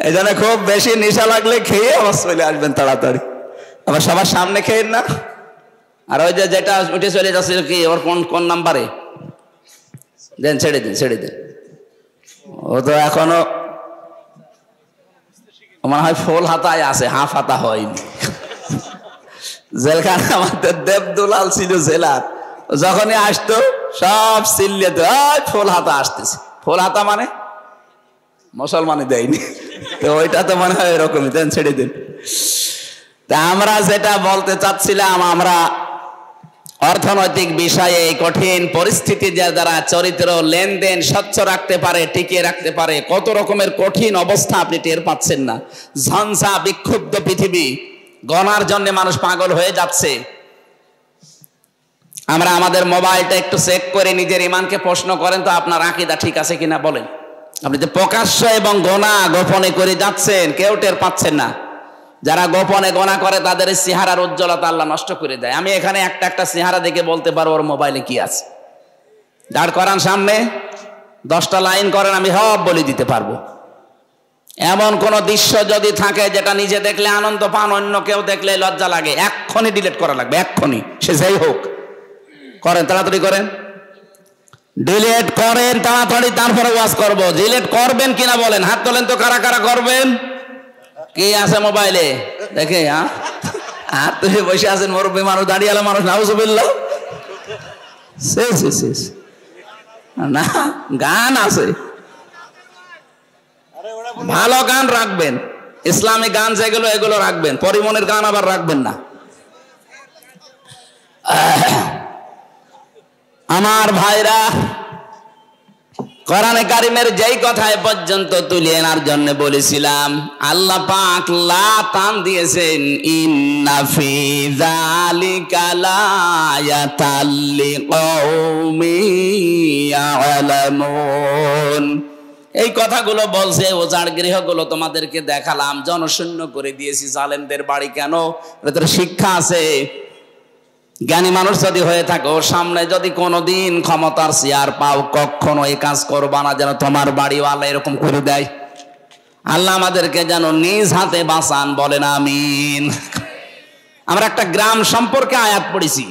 এই জন্য খুব বেশি নেশা লাগলে খেয়ে আবার চলে আসবেন তাড়াতাড়ি। আবার সবার সামনে খেয়েন না। আর ওই যে যেটা উঠে চলে যাচ্ছে, কি ওর কোন নাম্বারে দেন, ছেড়ে দিন, ছেড়ে দিন। ও তো এখনো মনে হয় ফুল হাতায় আছে, হাফ হাতা হয়নি। জেলখানে আমাদের দেবদুলাল ছিল জেলার, যখনই আসতো সব চিল্লে তো ফুল হাতা আসতেছে। ফুল হাতা মানে মুসলমানে দেয়নি, তো ওইটা তো মনে হয় এরকমই। দেন, ছেড়ে দিন। তা আমরা যেটা বলতে চাচ্ছিলাম, আমরা অর্থনৈতিক বিষয়ে এই কঠিন পরিস্থিতি যারা চরিত্র লেনদেন স্বচ্ছ রাখতে পারে, টিকিয়ে রাখতে পারে, কত রকমের কঠিন অবস্থা আপনি টের পাচ্ছেন না। ঝঞ্ঝা বিক্ষুব্ধ পৃথিবী, গণার জন্য মানুষ পাগল হয়ে যাচ্ছে। আমরা আমাদের মোবাইলটা একটু চেক করে নিজের ইমানকে প্রশ্ন করেন তো, আপনার আকীদা ঠিক আছে কিনা বলেন। আপনি যে প্রকাশ্য এবং গোনা গোপনে করে যাচ্ছেন, কেউ টের পাচ্ছেন না। যারা গোপনে গোনা করে তাদের চেহারার উজ্জ্বলতা আল্লাহ নষ্ট করে দেয়। আমি এখানে একটা একটা চেহারা দেখে বলতে পারবো ওর মোবাইলে কি আছে। দাঁড় করান সামনে, 10টা লাইন করেন, আমি সব বলে দিতে পারবো। এমন কোন দৃশ্য যদি থাকে যেটা নিজে দেখলে আনন্দ পান, অন্য কেউ দেখলে লজ্জা লাগে, এক্ষুনি ডিলিট করা লাগবে, এক্ষুনি, সে যাই হোক। করেন, তাড়াতাড়ি করেন, ডিলিট করেন তাড়াতাড়ি, তারপরে ওয়াজ করবো। ডিলিট করবেন কিনা বলেন, হাত তোলেন তো কারা কারা করবেন। কি আছে মোবাইলে দেখে? হাত তুলে বসে আছেন মুরব্বী মানুষ, দাঁড়িয়ে মানুষ, নাউজুবিল্লাহ। শেষ না, গান আছে, ভালো গান রাখবেন, ইসলামী গান যেগুলো এগুলো রাখবেন, পরিমনের গান আবার রাখবেন না। আমার ভাইরা, কোরআনে কারিমের যেই কথা এ পর্যন্ত তুলে আনার জন্য বলেছিলাম, আল্লাহ পাক লা টান দিয়েছেন, ইন্না ফি যালিকা লায়াতাল লিকাউমিন ইয়ালামুন। এই কথাগুলো বলছে, ওজাড় গৃহগুলো তোমাদেরকে দেখালাম, জনশূন্য করে দিয়েছি। জালেমদের বাড়ি কেন? এদের শিক্ষা আছে। জ্ঞানী মানুষ যদি হয়ে থাকো, সামনে যদি কোনোদিন ক্ষমতার চেয়ার পাও, কখনো এই কাজ করবা না যেন তোমার বাড়িওয়ালা এরকম করে দেয়। আল্লাহ আমাদেরকে যেন নিজ হাতে বাঁচান, বলেন আমিন। আমরা একটা গ্রাম সম্পর্কে আয়াত পড়েছি,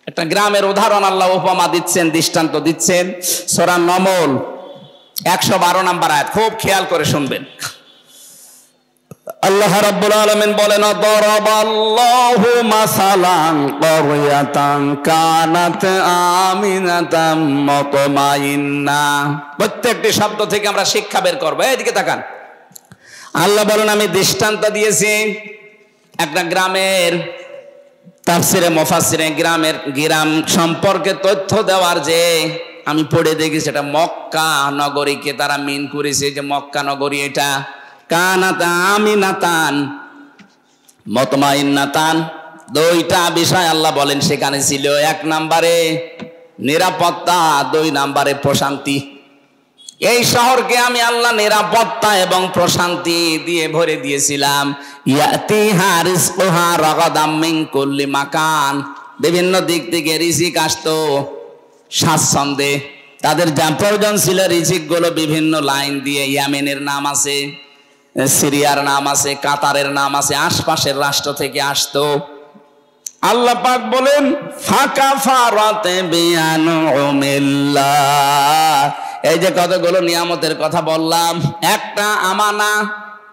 একটা গ্রামের উদাহরণ আল্লাহ উপমা দিচ্ছেন, দৃষ্টান্ত দিচ্ছেন। সূরা নমল 112 নম্বর আয়াত, খুব খেয়াল করে শুনবেন। আল্লাহ রাব্বুল আলামিন বলেন, দরাবাল্লাহু মাসালান ক্বরিয়াতান কানাত আমিনাতাম মুতমাইন্না। প্রত্যেকটি শব্দ থেকে আমরা শিক্ষা বের করব। এইদিকে তাকান। আল্লাহ বলেন, আমি দৃষ্টান্ত দিয়েছি একটা গ্রামের। তাফসিরে মুফাসসিরে গ্রাম সম্পর্কে তথ্য দেওয়ার যে আমি পড়ে দেখি, সেটা মক্কা নগরীকে তারা মিন করেছে, যে মক্কা নগরী এটা কানাত আমিনাতান মুতমাইন্নাতান। দুইটা বিষয় আল্লাহ বলেন সেখানে ছিল। এক নম্বরে নিরাপত্তা, 2 নম্বরে প্রশান্তি। এই শহরকে আমি আল্লাহ নিরাপত্তা এবং প্রশান্তি দিয়ে ভরে দিয়েছিলাম। ইয়াতিহা রিজকুহা রাগাদাম মিন কুল্লি মাকান, বিভিন্ন দিক থেকে রিজিক আসতো স্বাচ্ছন্দ্যে। তাদের যা প্রয়োজন ছিল রিজিক গুলো বিভিন্ন লাইন দিয়ে, ইয়ামেনের নাম আছে, সিরিয়ার নাম আছে, কাতারের নাম আছে, আশপাশের রাষ্ট্র থেকে আসতো। আল্লাহ পাক বলেন, ফাকাফারাতে বিআনউমিল্লাহ। এই যে কতগুলো নিয়ামতের কথা বললাম, একটা আমানা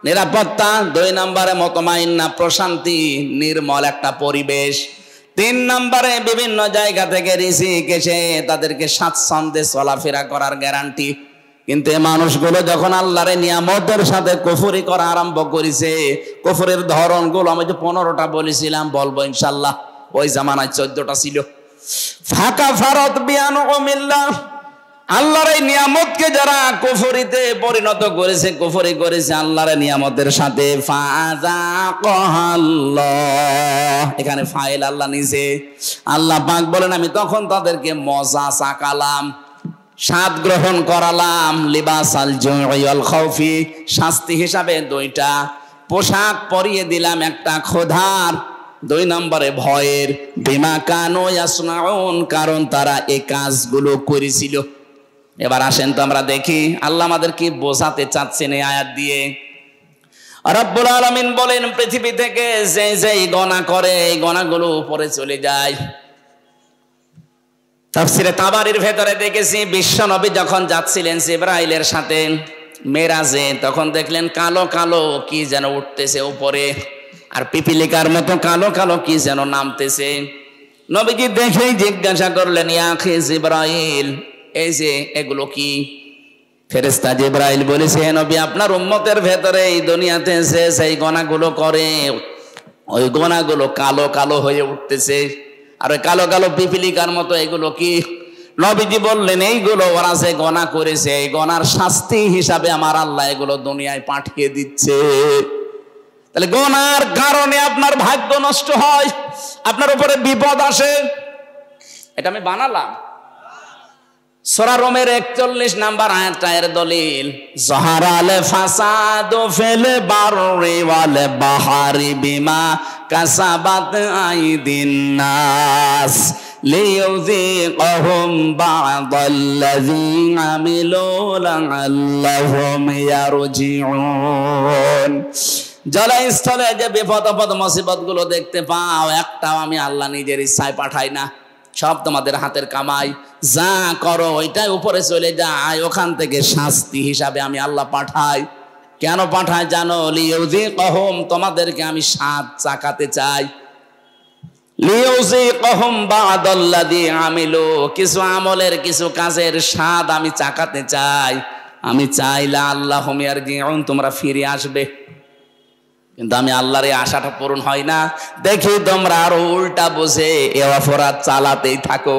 নিরাপত্তা, 2 নম্বরে মুতমাইন্না প্রশান্তি, নির্মল একটা পরিবেশ, 3 নম্বরে বিভিন্ন জায়গা থেকে রিজিক এসে তাদেরকে স্বাচ্ছন্দ্যে চলাফেরা করার গ্যারান্টি। কিন্তু এই মানুষগুলো যখন আল্লাহর নিয়ামতের সাথে কুফরি করা আরম্ভ করেছে, কুফরের ধরনগুলো আমি যে 15টা বলেছিলাম, বলবো ইনশাআল্লাহ, ওই জামানায় 14টা ছিল। ফাকাফারাত বিআনউমিল্লাহ, আল্লাহর এই নিয়ামতকে যারা কুফরিতে পরিণত করেছে, কুফরি করেছে আল্লাহর নিয়ামতের সাথে, ফাযাকাল্লাহ, এখানে ফাইল আল্লাহ নিজে। আল্লাহ পাক বলেন, আমি তখন তাদেরকে মজা চাকালাম, স্বাদ গ্রহণ করালাম, লিবাসাল জুই ওয়াল খাউফি, শাস্তি হিসাবে 2টা পোশাক পরিয়ে দিলাম, একটা ক্ষুধার, 2 নম্বরে ভয়ের, বিমা কানু ইয়াসনাউন, কারণ তারা এই কাজগুলো করেছিল। এবার আসেন তো আমরা দেখি আল্লাহ আমাদের কি বোঝাতে চাচ্ছেন এই আয়াত দিয়ে। রব্বুল আলামিন বলেন, পৃথিবী থেকে যেই গণা করে, এই গণাগুলো উপরে চলে যায়। তাফসিরে তাবারির ভেতরে দেখেছি, বিশ্ব নবী যখন যাচ্ছিলেন জিবরাইলের সাথে মেরাজে, তখন দেখলেন কালো কালো কি যেন উঠতেছে উপরে, আর পিপিলিকার মতো কালো কালো কি যেন নামতেছে। নবীজি দেখেই জিজ্ঞাসা করলেন, ইয়া আখি জিবরাইল, এই যে এগুলো কি? ফেরেশতা জিবরাইল বলেছে, হে নবী, আপনার উম্মতের ভেতরে এই দুনিয়াতে সেই গণাগুলো করে, ওই গণাগুলো কালো কালো হয়ে উঠতেছে, আর ওই কালো কালো পিপিলিকার মতো এগুলো কি? নবীজি বললেন, এইগুলো ওরা যে গণা করেছে, এই গণার শাস্তি হিসাবে আমার আল্লাহ এগুলো দুনিয়ায় পাঠিয়ে দিচ্ছে। তাহলে গণার কারণে আপনার ভাগ্য নষ্ট হয়, আপনার উপরে বিপদ আসে, এটা আমি বানালাম। সূরা রোমের 41 নম্বর আয়াতটা এর দলিল। যাহারাল ফাসাদু ফিল বাররি ওয়াল বাহরি বিমা কাসাবাত আইদিন নাস লিইউযিকাহুম বা'দাল্লাযী আমিলু লা'আল্লাহুম ইয়ারজিউন। জলস্থলে যে বিপদ আপদ মুসিবত গুলো দেখতে পাও, একটাও আমি আল্লাহ নিজের ইচ্ছায় পাঠাই না, সব তোমাদের হাতের কামাই। যা করো ওইটাই উপরে চলে যায়, ওখান থেকে শাস্তি হিসাবে আমি আল্লাহ পাঠাই। কেন পাঠাই জানো? লিইউযিকাহুম, তোমাদেরকে আমি স্বাদ চাকাতে চাই। লিইউযিকাহুম বা'দাল্লাযী আমিলু, কিছু আমলের কিছু কাজের স্বাদ আমি চাকাতে চাই। আমি চাইলা আল্লাহুম ইয়ারজিউন, তোমরা ফিরে আসবে। কিন্তু আমি আল্লাহর এই আশাটা পূরণ হয় না দেখি তোমরা আরো উল্টা বুঝে এ অপরাধ চালাতেই থাকো।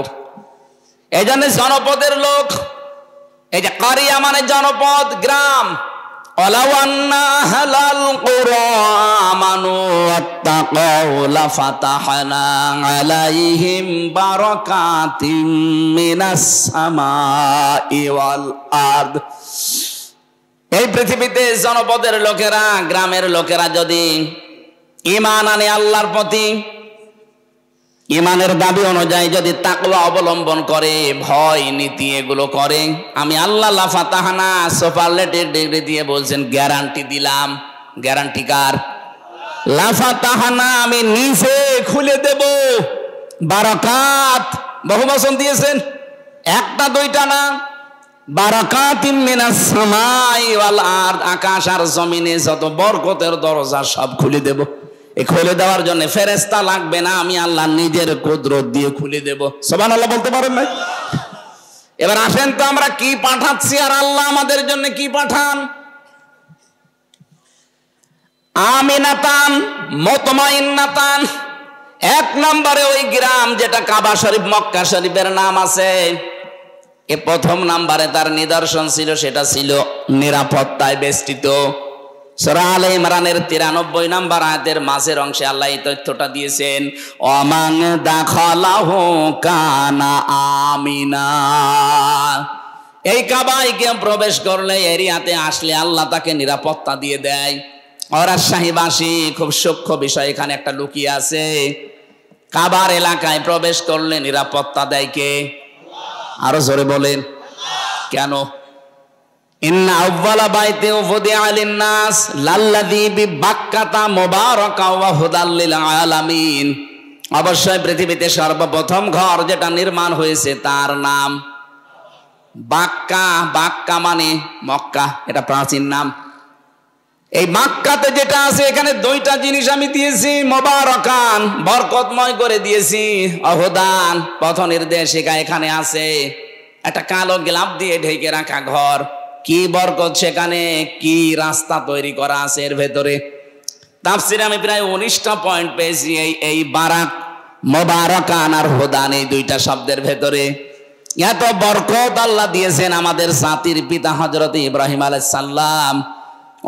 এই জন্য জনপদের লোক, এই যে কারিয়া মানে জনপদ, গ্রাম। ওয়ালাউ আন্না আহলাল কুরা আমানু ওয়াত্তাকাউ লাফাতাহনা আলাইহিম বারাকাতিম মিনাস সামাই ওয়াল আরদ। এই পৃথিবীতে জনপদের লোকেরা, গ্রামের লোকেরা যদি ঈমান আনে আল্লাহর প্রতি, ঈমানের দাবি অনুযায়ী যদি তাকওয়া অবলম্বন করে, ভয় নীতি এগুলো করে, আমি আল্লাহ লাফাতাহনা সুপারলেটিভ ডিগ্রি দিয়ে বলছেন গ্যারান্টি দিলাম। গ্যারান্টি কার? লাফাতাহনা, আমি নিজে খুলে দেব বারাকাত। বহু বচন দিয়েছেন, একটা দুইটা না, বারাকাতিম মিনাস সামাই ওয়াল আরদ, আকাশ আর জমিনে যত বরকতের দরজা সব খুলে দেব। এই খুলে দেওয়ার জন্য ফেরেশতা লাগবে না, আমি আল্লাহ নিজের কুদরত দিয়ে খুলে দেব। সুবহানাল্লাহ বলতে পারেন না? এবার আসেন তো আমরা কি পাঠাচ্ছি আর আল্লাহ আমাদের জন্য কি পাঠান। আমিনাতান মুতমাইন্নাতান, এক নম্বরে ওই গ্রাম যেটা কাবা শরীফ মক্কা শরীফের নাম আছে, এ প্রথম নাম্বারে তার নিদর্শন ছিল, সেটা ছিল নিরাপত্তায় বেষ্টিত। সূরা আলে ইমরানের 93 নম্বর আয়াতের মাঝের অংশে আল্লাহ এই তথ্যটা দিয়েছেন, ওয়ামান দাখালাহু কানা আমিনা। এই কাবায় কেউ প্রবেশ করলে, এরিয়াতে আসলে আল্লাহ তাকে নিরাপত্তা দিয়ে দেয়। রাজশাহীবাসী, খুব সূক্ষ্ম বিষয় এখানে একটা লুকিয়ে আছে। কাবার এলাকায় প্রবেশ করলে নিরাপত্তা দেয় কে? আরো জোরে বলেন কেন? ইন্না আউওয়ালা বাইতি উফদিআ লিন-নাস লাল্লাযী বিবাক্কাতা মুবারাকা ওয়া হুদাল লিল আলামিন। অবশ্যই পৃথিবীতে সর্বপ্রথম ঘর যেটা নির্মাণ হয়েছে তার নাম বাক্কা। বাক্কা মানে মক্কা, এটা প্রাচীন নাম। এই মক্কাতে যেটা আছে, এখানে দুইটা জিনিস আমি দিয়েছি, মুবারাকান, বরকতময় করে দিয়েছি, অহুদান, পথ নির্দেশ এখানে আছে। একটা কালো গ্লাভ দিয়ে ঢেকে রাখা ঘর, কি বরকত সেখানে, কি রাস্তা তৈরি করা আছে এর ভেতরে। তাফসিরে আমি প্রায় 19টা পয়েন্ট পেয়েছি এই বারাক, মুবারাকান আর হুদান, এই দুইটা শব্দের ভেতরে। এত বরকত আল্লাহ দিয়েছেন আমাদের জাতির পিতা হযরত ইব্রাহিম আলাইহিস সালাম।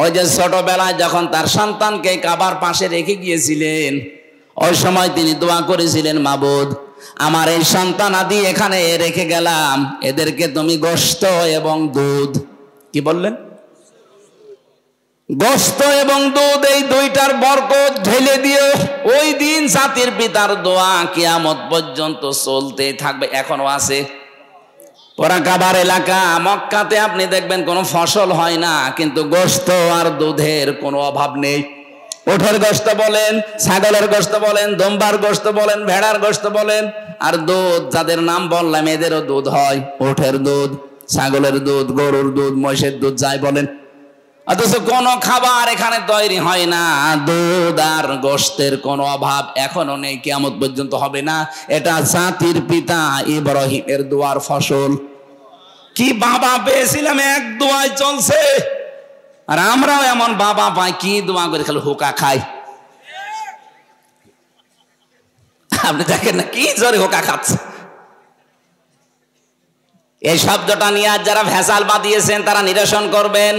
ওই যে ছোটবেলায় যখন তার সন্তানকে কাবার পাশে রেখে গিয়েছিলেন, ওই সময় তিনি দোয়া করেছিলেন, মাবুদ আমার এই সন্তান আদি এখানে রেখে গেলাম, এদেরকে তুমি গোশত এবং দুধ, কি বললেন? গোশত এবং দুধ, এই দুইটার বরকত ঢেলে দিও। ওই দিন জাতির পিতার দোয়া কিয়ামত পর্যন্ত চলতেই থাকবে, এখনো আছে। পুরা কাবার এলাকা মক্কাতে আপনি দেখবেন কোনো ফসল হয় না, কিন্তু গোশত আর দুধের কোনো অভাব নেই। উটের গোশত বলেন, ছাগলের গোশত বলেন, দুম্বার গোশত বলেন, ভেড়ার গোশত বলেন, আর দুধ যাদের নাম বললাম এদেরও দুধ হয়। উটের দুধ, ছাগলের দুধ, গরুর দুধ, মহিষের দুধ, যাই বলেন। অথচ কোনো খাবার এখানে তৈরি হয় না, দুধ আর গোশতের কোনো অভাব এখনো নেই, কিয়ামত পর্যন্ত হবে না। এটা জাতির পিতা ইব্রাহিমের দোয়ার ফসল। কি বাবা পেয়েছিলাম, এক দোয়ায় চলছে। আর আমরাও এমন বাবা পাই, কি দোয়া করে খালি হোকা খাই। আপনি দেখেন না কি জোরে হোকা খাচ্ছে। এই শব্দটা নিয়ে আজ যারা ভেজাল বাদিয়েছেন তারা নিরসন করবেন।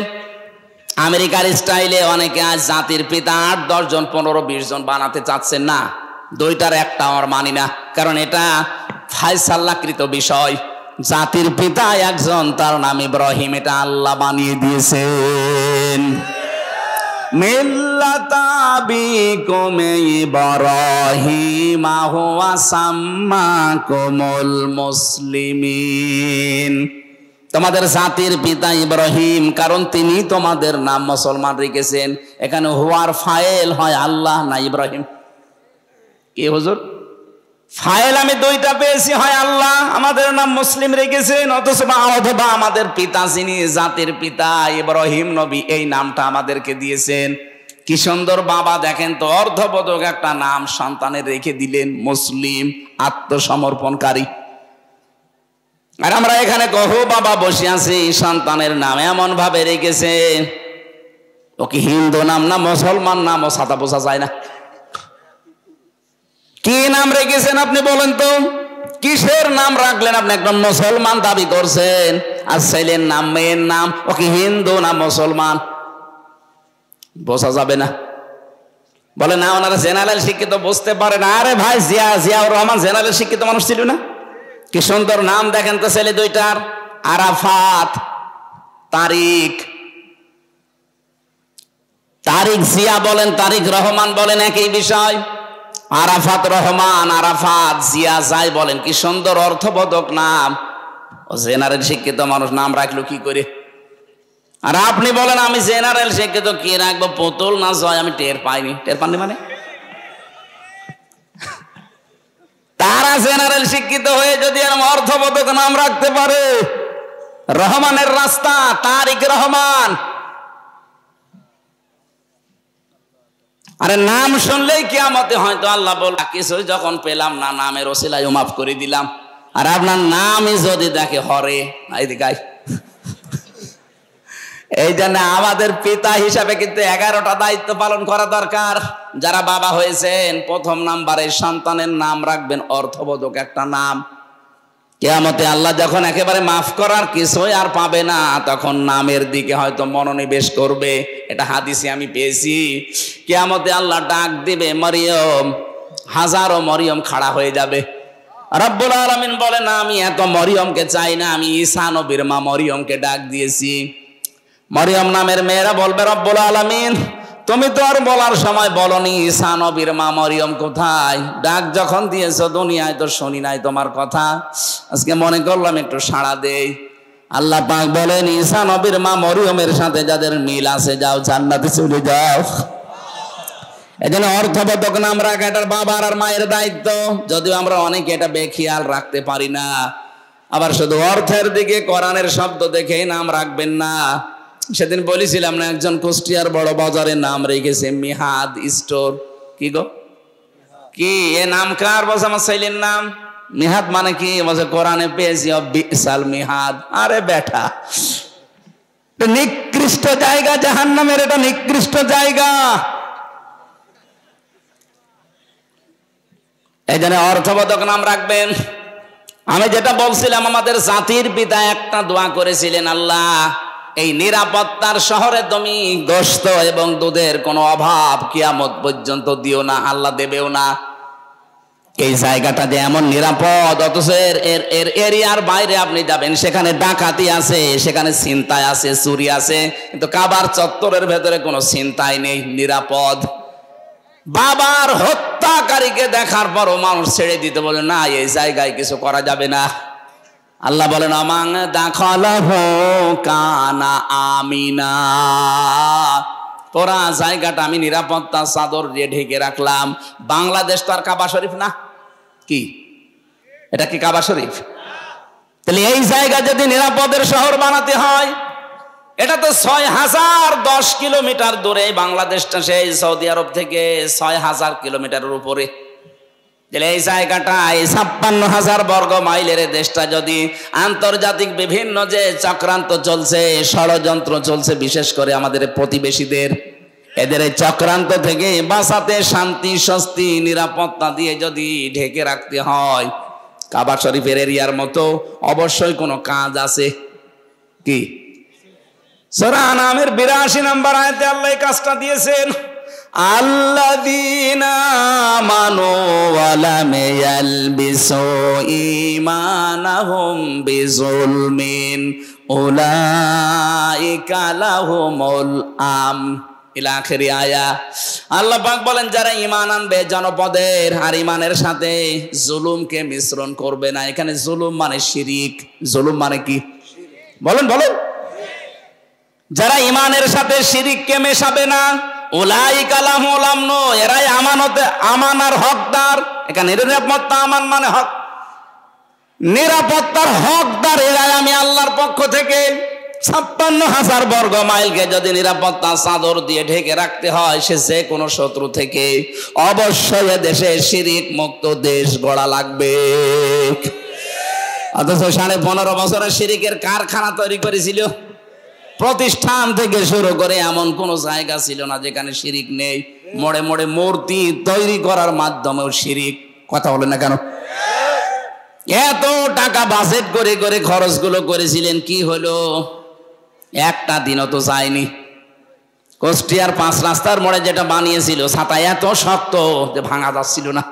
আমেরিকার স্টাইলে অনেকে আজ জাতির পিতা 8-10 জন 15-20 জন বানাতে চাচ্ছেন না। দুইটার একটা আমার মানি না, কারণ এটা ফায়সালাকৃত বিষয়। জাতির পিতা একজন, তার নাম ইব্রাহিম, এটা আল্লাহ বানিয়ে দিয়েছেন। মিল্লাতা আবিকুম ইব্রাহিম হুয়া সাম্মাকুমুল মুসলিমিন। তোমাদের জাতির পিতা ইব্রাহিম, কারণ তিনি তোমাদের নাম মুসলমান রেখেছেন। এখানে হুয়ার ফাইল হয় আল্লাহ না ইব্রাহিম। কি হুজুর, ফাইল আমি দুইটা পেয়েছি, হয় আল্লাহ আমাদের নাম মুসলিম রেখেছেন, অথবা আমাদের পিতা যিনি জাতির পিতা ইব্রাহিম নবী, এই নামটা আমাদেরকে দিয়েছেন। কি সুন্দর বাবা, দেখেন তো, অর্ধবোধক একটা নাম সন্তানের রেখে দিলেন, মুসলিম, আত্মসমর্পণকারী। আর আমরা এখানে কহু বাবা বসে আছি, সন্তানের নাম এমন ভাবে রেখেছে, ও কি হিন্দু নাম না মুসলমান নাম, ও সাদা বোঝা যায় না। কি নাম রেখেছেন আপনি বলেন তো? কি কিসের নাম রাখলেন আপনি? একদম মুসলমান দাবি করছেন, আর ছেলের নাম মেয়ের নাম ও কি হিন্দু না মুসলমান? বোঝা যাবে না। বলে না ওনারা জেনারেল শিক্ষিত, বুঝতে পারে না। আরে ভাই, জিয়াউর রহমান জেনারেল শিক্ষিত মানুষ ছিল না? কি সুন্দর নাম দেখেন তো ছেলে দুইটার, আরাফাত, তারিক। তারিক জিয়া বলেন, তারিক রহমান বলেন, একই বিষয়। আরাফাত রহমান, আরাফাত জিয়া যাই বলেন, কি সুন্দর অর্থবোধক নাম। ও জেনারেল শিক্ষিত মানুষ নাম রাখলো কি করে? আর আপনি বলেন আমি জেনারেল শিক্ষিত, কি রাখবো? পুতুল না জয়? আমি টের পাইনি। টের পাননি মানে? তারা জেনারেল শিক্ষিত হয়ে যদি এরকম অর্থবোধক নাম রাখতে পারে, রহমানের রাস্তা, তারিক রহমান। আরে নাম শুনলেই কিয়ামতে হয়তো আল্লাহ বল, কিছুই যখন পেলাম না, নামের ওসিলায় মাফ করে দিলাম। আর আপনার নামই যদি দেখে হরে, এইদিকে এই জন্য আমাদের পিতা হিসাবে কিন্তু 11টা দায়িত্ব পালন করা দরকার। যারা বাবা হয়েছেন, প্রথম নাম্বারে সন্তানের নাম রাখবেন অর্থবোধক একটা নাম। কিয়ামতে আল্লাহ যখন একেবারে মাফ করার কিছুই আর পাবে না, তখন নামের দিকে হয়তো মনোনিবেশ করবে। এটা হাদিসে আমি পেয়েছি। কিয়ামতে আল্লাহ ডাক দিবে মরিয়ম, হাজারো মরিয়ম খাড়া হয়ে যাবে। রব্বুল আলামিন বলে না, আমি এত মরিয়মকে চাই না, আমি ঈসা নবীর মা মরিয়মকে ডাক দিয়েছি। মরিয়ম নামের মেয়েরা বলবে, রব্বুল আলামিন তুমি তো আর বলার সময় বলনি ঈসা নবীর মা মরিয়ম কোথায়? ডাক যখন দিয়েছো দুনিয়ায় তো শুনি নাই তোমার কথা, আজকে মনে করলাম একটু সাড়া দেই। আল্লাহ পাক বলেন, ঈসা নবীর মা মরিয়মের সাথে যাদের মিল আছে, যাও জান্নাতে চলে যাও। এজন্য অর্থবোধক নাম রাখা এটার বাবার আর মায়ের দায়িত্ব। যদিও আমরা অনেকে এটা বেখেয়াল রাখতে পারি না। আবার শুধু অর্থের দিকে কোরআনের শব্দ দেখে নাম রাখবেন না। সেদিন বলেছিলাম না, একজন কুষ্টিয়ার বড় বাজারে নাম রেখেছে মিহাদ স্টোর। কি গো, কি এ নাম কার? বলছে আমার ছেলের নাম। মিহাদ মানে কি? বলছে কোরআনে পেয়েছি বিসাল মিহাদ। আরে বেটা, নিকৃষ্ট জায়গা জাহান্নামের, এটা নিকৃষ্ট জায়গা। এই জন্য অর্থবোধক নাম রাখবেন। আমি যেটা বলছিলাম, আমাদের জাতির পিতা একটা দোয়া করেছিলেন, আল্লাহ এই নিরাপত্তার শহরে তুমি গোশত এবং দুধের কোনো অভাব কিয়ামত পর্যন্ত দিও না। আল্লাহ দেবেও না। এই জায়গাটা যে এমন নিরাপদ, অথচ এর এরিয়ার বাইরে আপনি যাবেন, সেখানে ডাকাতি আছে, সেখানে ছিনতাই আছে, চুরি আছে, কিন্তু কাবার চত্বরের ভেতরে কোনো ছিনতাই নেই, নিরাপদ। বাবার হত্যাকারীকে দেখার পরও মানুষ ছেড়ে দিতে বলে না, এই জায়গায় কিছু করা যাবে না। আল্লাহ বলেন, আমাং দাখালাহু কানা আমিনা, পুরা জায়গাটা আমি নিরাপত্তা চাদর দিয়ে ঢেকে রাখলাম। বাংলাদেশ তো আর কাবা শরীফ না, কি এটা কি কাবা শরীফ? তাহলে এই জায়গা যদি নিরাপদের শহর বানাতে হয়, এটা তো 6010 কিলোমিটার দূরে। বাংলাদেশটা সেই সৌদি আরব থেকে 6000 কিলোমিটারের উপরে। এই জায়গাটা, এই 56,000 বর্গ মাইলের দেশটা যদি আন্তর্জাতিক বিভিন্ন যে চক্রান্ত চলছে, ষড়যন্ত্র চলছে, বিশেষ করে আমাদের প্রতিবেশীদের, এদের এই চক্রান্ত থেকে বাঁচাতে শান্তি, স্বস্তি, নিরাপত্তা দিয়ে যদি ঢেকে রাখতে হয়, কাবা শরীফের এরিয়ার মতো অবশ্যই কোনো কাজ আছে। কি? সূরা আনামের 82 নম্বর আয়াতে আল্লাহ এই কাজটা দিয়েছেন। আল্লাযীনা আমানু ওয়া লাম ইয়ালবিসু ঈমানাহুম বিযুলমিন উলাইকা লাহুমুল আম ইলা আখিরি আয়া। আল্লাহ পাক বলেন, যারা ঈমান আনবে জনপদের, আর ঈমানের সাথে জুলুমকে মিশ্রণ করবে না। এখানে জুলুম মানে শিরিক। জুলুম মানে কি? বলেন বলেন। যারা ঈমানের সাথে শিরিককে মেশাবে না, উলাইকা লাহুমুল আমন, এরাই আমানতে, আমানার হকদার। এখানে নিরাপত্তা, আমান মানে হক, নিরাপত্তার হকদার এরাই আমি আল্লাহর পক্ষ থেকে। 56,000 বর্গ মাইলকে যদি নিরাপত্তা চাদর দিয়ে ঢেকে রাখতে হয়, সে যে কোনো শত্রু থেকে, অবশ্যই দেশে শিরিক মুক্ত দেশ গড়া লাগবে। অথচ 15.5 বছরের শিরিকের কারখানা তৈরি করেছিল। প্রতিষ্ঠান থেকে শুরু করে এমন কোন জায়গা ছিল না যেখানে শিরিক নেই। মোড়ে মোড়ে মূর্তি তৈরি করার মাধ্যমেও শিরিক। কথা বলেন না কেন? এত টাকা বাজেট করে করে খরচগুলো করেছিলেন, কি হলো? একটা দিনও তো যায়নি। কুষ্টিয়ার 5 রাস্তার মোড়ে যেটা বানিয়েছিল ছাতা এত শক্ত যে ভাঙা যাচ্ছিল না,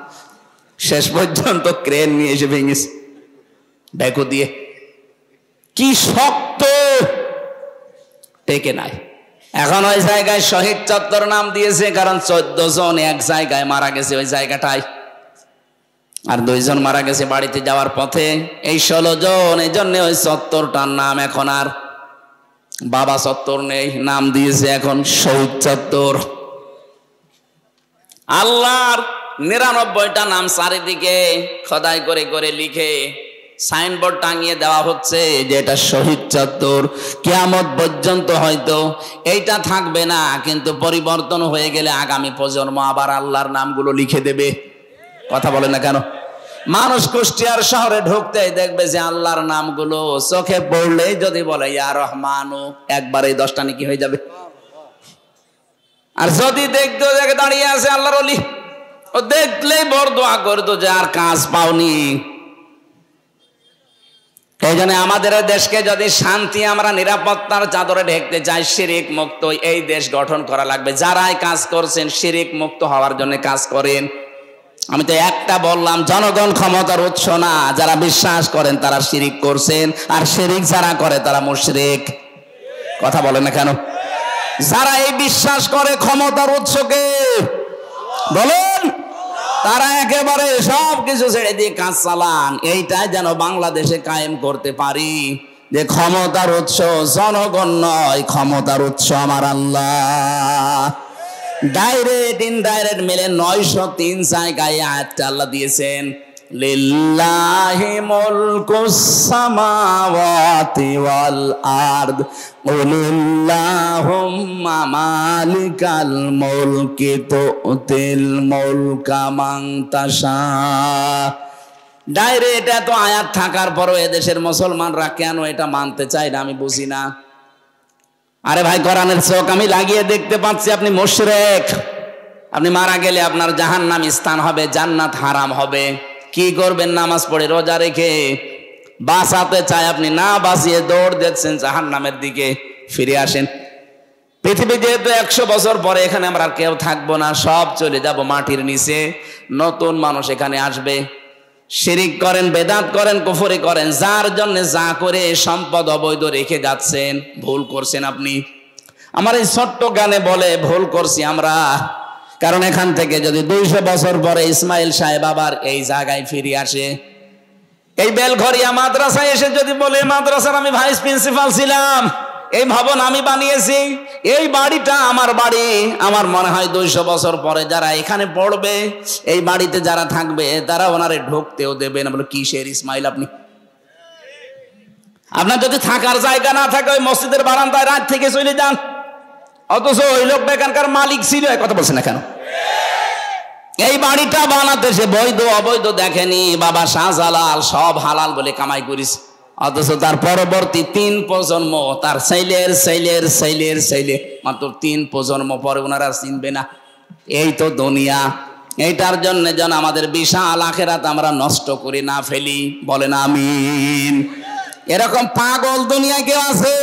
শেষ পর্যন্ত ক্রেন নিয়ে এসে ভেঙেছে ব্যাকো দিয়ে। কি শক্ত, টেকে নাই। এখন ওই জায়গায় শহীদ চত্বর নাম দিয়েছে, কারণ 14 জন এক জায়গায় মারা গেছে ওই জায়গাটায়, আর 2 জন মারা গেছে বাড়িতে যাওয়ার পথে। এই 16 জন, এই জন্য ওই চত্বরটার নাম এখন আর বাবা চত্বর নেই, নাম দিয়েছে এখন শহীদ চত্বর। আল্লাহর 99টা নাম চারিদিকে খোদাই করে করে লিখে সাইনবোর্ড টাঙিয়ে দেওয়া হচ্ছে যে এটা শহীদ চত্বর। কিয়ামত পর্যন্ত হয়তো এইটা থাকবে না, কিন্তু পরিবর্তন হয়ে গেলে আগামী প্রজন্ম আবার আল্লাহর নামগুলো লিখে দেবে। কথা বলে না কেন? মানুষ কুষ্টিয়ার শহরে ঢুকতেই দেখবে যে আল্লাহর নামগুলো চোখে পড়লেই যদি বলে ইয়া রহমানু, একবারে 10টা নাকি হয়ে যাবে। আর যদি দেখতো যে দাঁড়িয়ে আছে আল্লাহর ওলি, ও দেখলেই বড় দোয়া করতো যে আর কাজ পাওনি। এই জন্য আমাদের দেশকে যদি শান্তি, আমরা নিরাপত্তার চাদরে ঢেকতে চাই, শিরিক মুক্ত এই দেশ গঠন করা লাগবে। যারাই কাজ করছেন শিরিক মুক্ত হওয়ার জন্য কাজ করেন। আমি তো একটা বললাম, জনগণ ক্ষমতার উৎস না। যারা বিশ্বাস করেন তারা শিরিক করছেন, আর শিরিক যারা করে তারা মুশরিক। কথা বলেন না কেন? যারা এই বিশ্বাস করে ক্ষমতার উৎসকে বলেন, তারা একেবারে সব কিছু ছেড়ে দিয়ে কাজ চালান। এইটাই যেন বাংলাদেশে কায়েম করতে পারি যে ক্ষমতার উৎস জনগণ নয়, ক্ষমতার উৎস আমার আল্লাহ। ডাইরেক্ট ইনডাইরেক্ট মিলে 903 জায়গায় আয়াতটা আল্লাহ দিয়েছেন, লিল্লাহি মুলকুস সামাওয়াতি ওয়াল আরদ কুলিল্লাহুম্মা মালিকাল মুলকি তুতিল মুলকা মান তাশা। ডাইরেক্ট এত আয়াত থাকার পরও এদেশের মুসলমানরা কেন এটা মানতে চায় না আমি বুঝি না। আরে ভাই, কোরআনের চোখ আমি লাগিয়ে দেখতে পাচ্ছি আপনি মুশরিক। আপনি মারা গেলে আপনার জাহান্নামী স্থান হবে, জান্নাত হারাম হবে। কি করবেন? নামাজ পড়ে রোজা রেখে বাঁচাতে চায় আপনি, না বাঁচিয়ে দৌড় দিচ্ছেন জাহান্নামের দিকে। ফিরে আসেন। পৃথিবী যেহেতু 100 বছর পরে এখানে আমরা কেউ থাকবো না, সব চলে যাব মাটির নিচে। নতুন মানুষ এখানে আসবে। শিরিক করেন, বেদাত করেন, কুফরি করেন, যার জন্য যা করে সম্পদ অবৈধ রেখে যাচ্ছেন, ভুল করছেন আপনি। আমার এই ছোট্ট গানে বলে ভুল করছি আমরা, কারণ এখান থেকে যদি 200 বছর পরে ইসমাইল সাহেব আবার এই জায়গায় ফিরে আসে, এই বেলঘরিয়া মাদ্রাসায় এসে যদি বলে মাদ্রাসার আমি ভাইস প্রিন্সিপাল ছিলাম, এই ভবন আমি বানিয়েছি, এই বাড়িটা আমার বাড়ি, আমার মনে হয় 200 বছর পরে যারা এখানে পড়বে, এই বাড়িতে যারা থাকবে, তারা ওনারে ঢুকতেও দেবে না। বলে কিসের ইসমাইল আপনি? আপনার যদি থাকার জায়গা না থাকে ওই মসজিদের বারান্দায় রাত থেকে চলে যান, অথচ ওই লোকটা এখানকার মালিক ছিল। কথা বলছেন না কেন? এই বাড়িটা বানাতে সে বৈধ অবৈধ দেখেনি। বাবা শাহজালাল সব হালাল বলে কামাই করিস, অথচ তার পরবর্তী 3 প্রজন্ম, তার ছেলের ছেলের ছেলের ছেলে, মাত্র 3 প্রজন্ম পরে ওনারা চিনবে না। এই তো দুনিয়া। এইটার জন্য যেন আমাদের বিশাল আখিরাত আমরা নষ্ট করে না ফেলি। বলেন আমিন। এরকম পাগল দুনিয়ায় কেউ আছে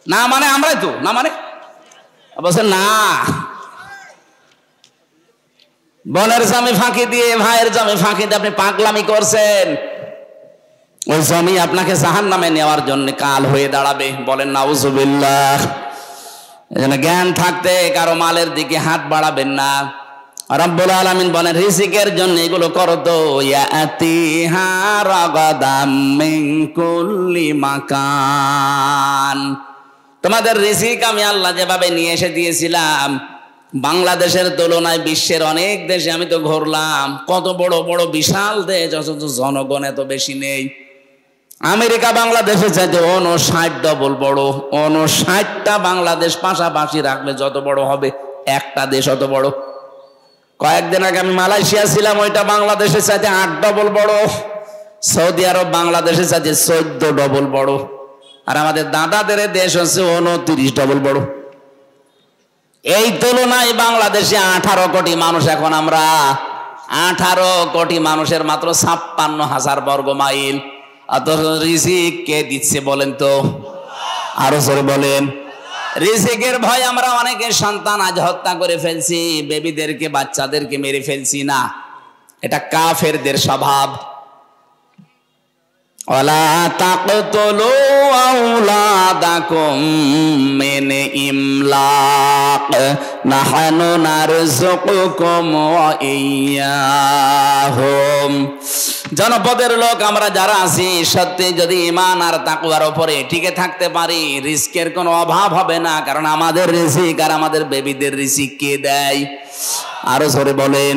না? মানে আমরাই তো না, মানে বলছেন না। বোনের জমি ফাঁকি দিয়ে, ভাইয়ের জমি ফাঁকি দিয়ে আপনি পাগলামি করছেন। ওই জমি আপনাকে জাহান্নামে নেওয়ার জন্য কাল হয়ে দাঁড়াবে। বলেন নাউজুবিল্লাহ। এজন্য জ্ঞান থাকতে কারো মালের দিকে হাত বাড়াবেন না। রব্বুল আলামিন বলেন রিজিকের জন্য এগুলো করো তো, ইয়াতিহা রাগাদাম মিন কুল্লি মাকান। তোমাদের রিজিক আমি আল্লাহ যেভাবে নিয়ে এসে দিয়েছিলাম, বাংলাদেশের তুলনায় বিশ্বের অনেক দেশে আমি তো ঘুরলাম, কত বড় বড় বিশাল দেশ, অথচ জনগণ এত বেশি নেই। আমেরিকা বাংলাদেশের চাইতে 59 ডবল বড়। 59টা বাংলাদেশ পাশাপাশি রাখলে যত বড় হবে একটা দেশ অত বড়। কয়েকদিন আগে আমি মালয়েশিয়া ছিলাম, ওইটা বাংলাদেশের চাইতে 8 ডবল বড়। সৌদি আরব বাংলাদেশের চাইতে 14 ডবল বড়। আর আমাদের দাদাদের দেশ হচ্ছে 29 ডবল বড়। এই তুলনায় বাংলাদেশে 18 কোটি মানুষ এখন আমরা 18 কোটি মানুষের মাত্র 56,000 বর্গ মাইল। অথচ রিজিক কে দিচ্ছে বলেন তো? আরো জোরে বলেন। রিজিকের ভয় আমরা অনেকে সন্তান আজ হত্যা করে ফেলছি, বেবিদেরকে বাচ্চাদেরকে মেরে ফেলছি না, এটা কাফেরদের স্বভাব। ওয়ালা তাকতুলু আওলাদাকুম মিন ইমলাক নাহনু নারযুকুকুম ওয়া ইয়্যাহুম। জনপদের লোক আমরা যারা আছি, সত্যি যদি ঈমান আর তাকওয়ার উপরে টিকে থাকতে পারি, রিজিকের কোনো অভাব হবে না। কারণ আমাদের রিজিক আর আমাদের বেবিদের রিজিক কে দেয়? আরো জোরে বলেন।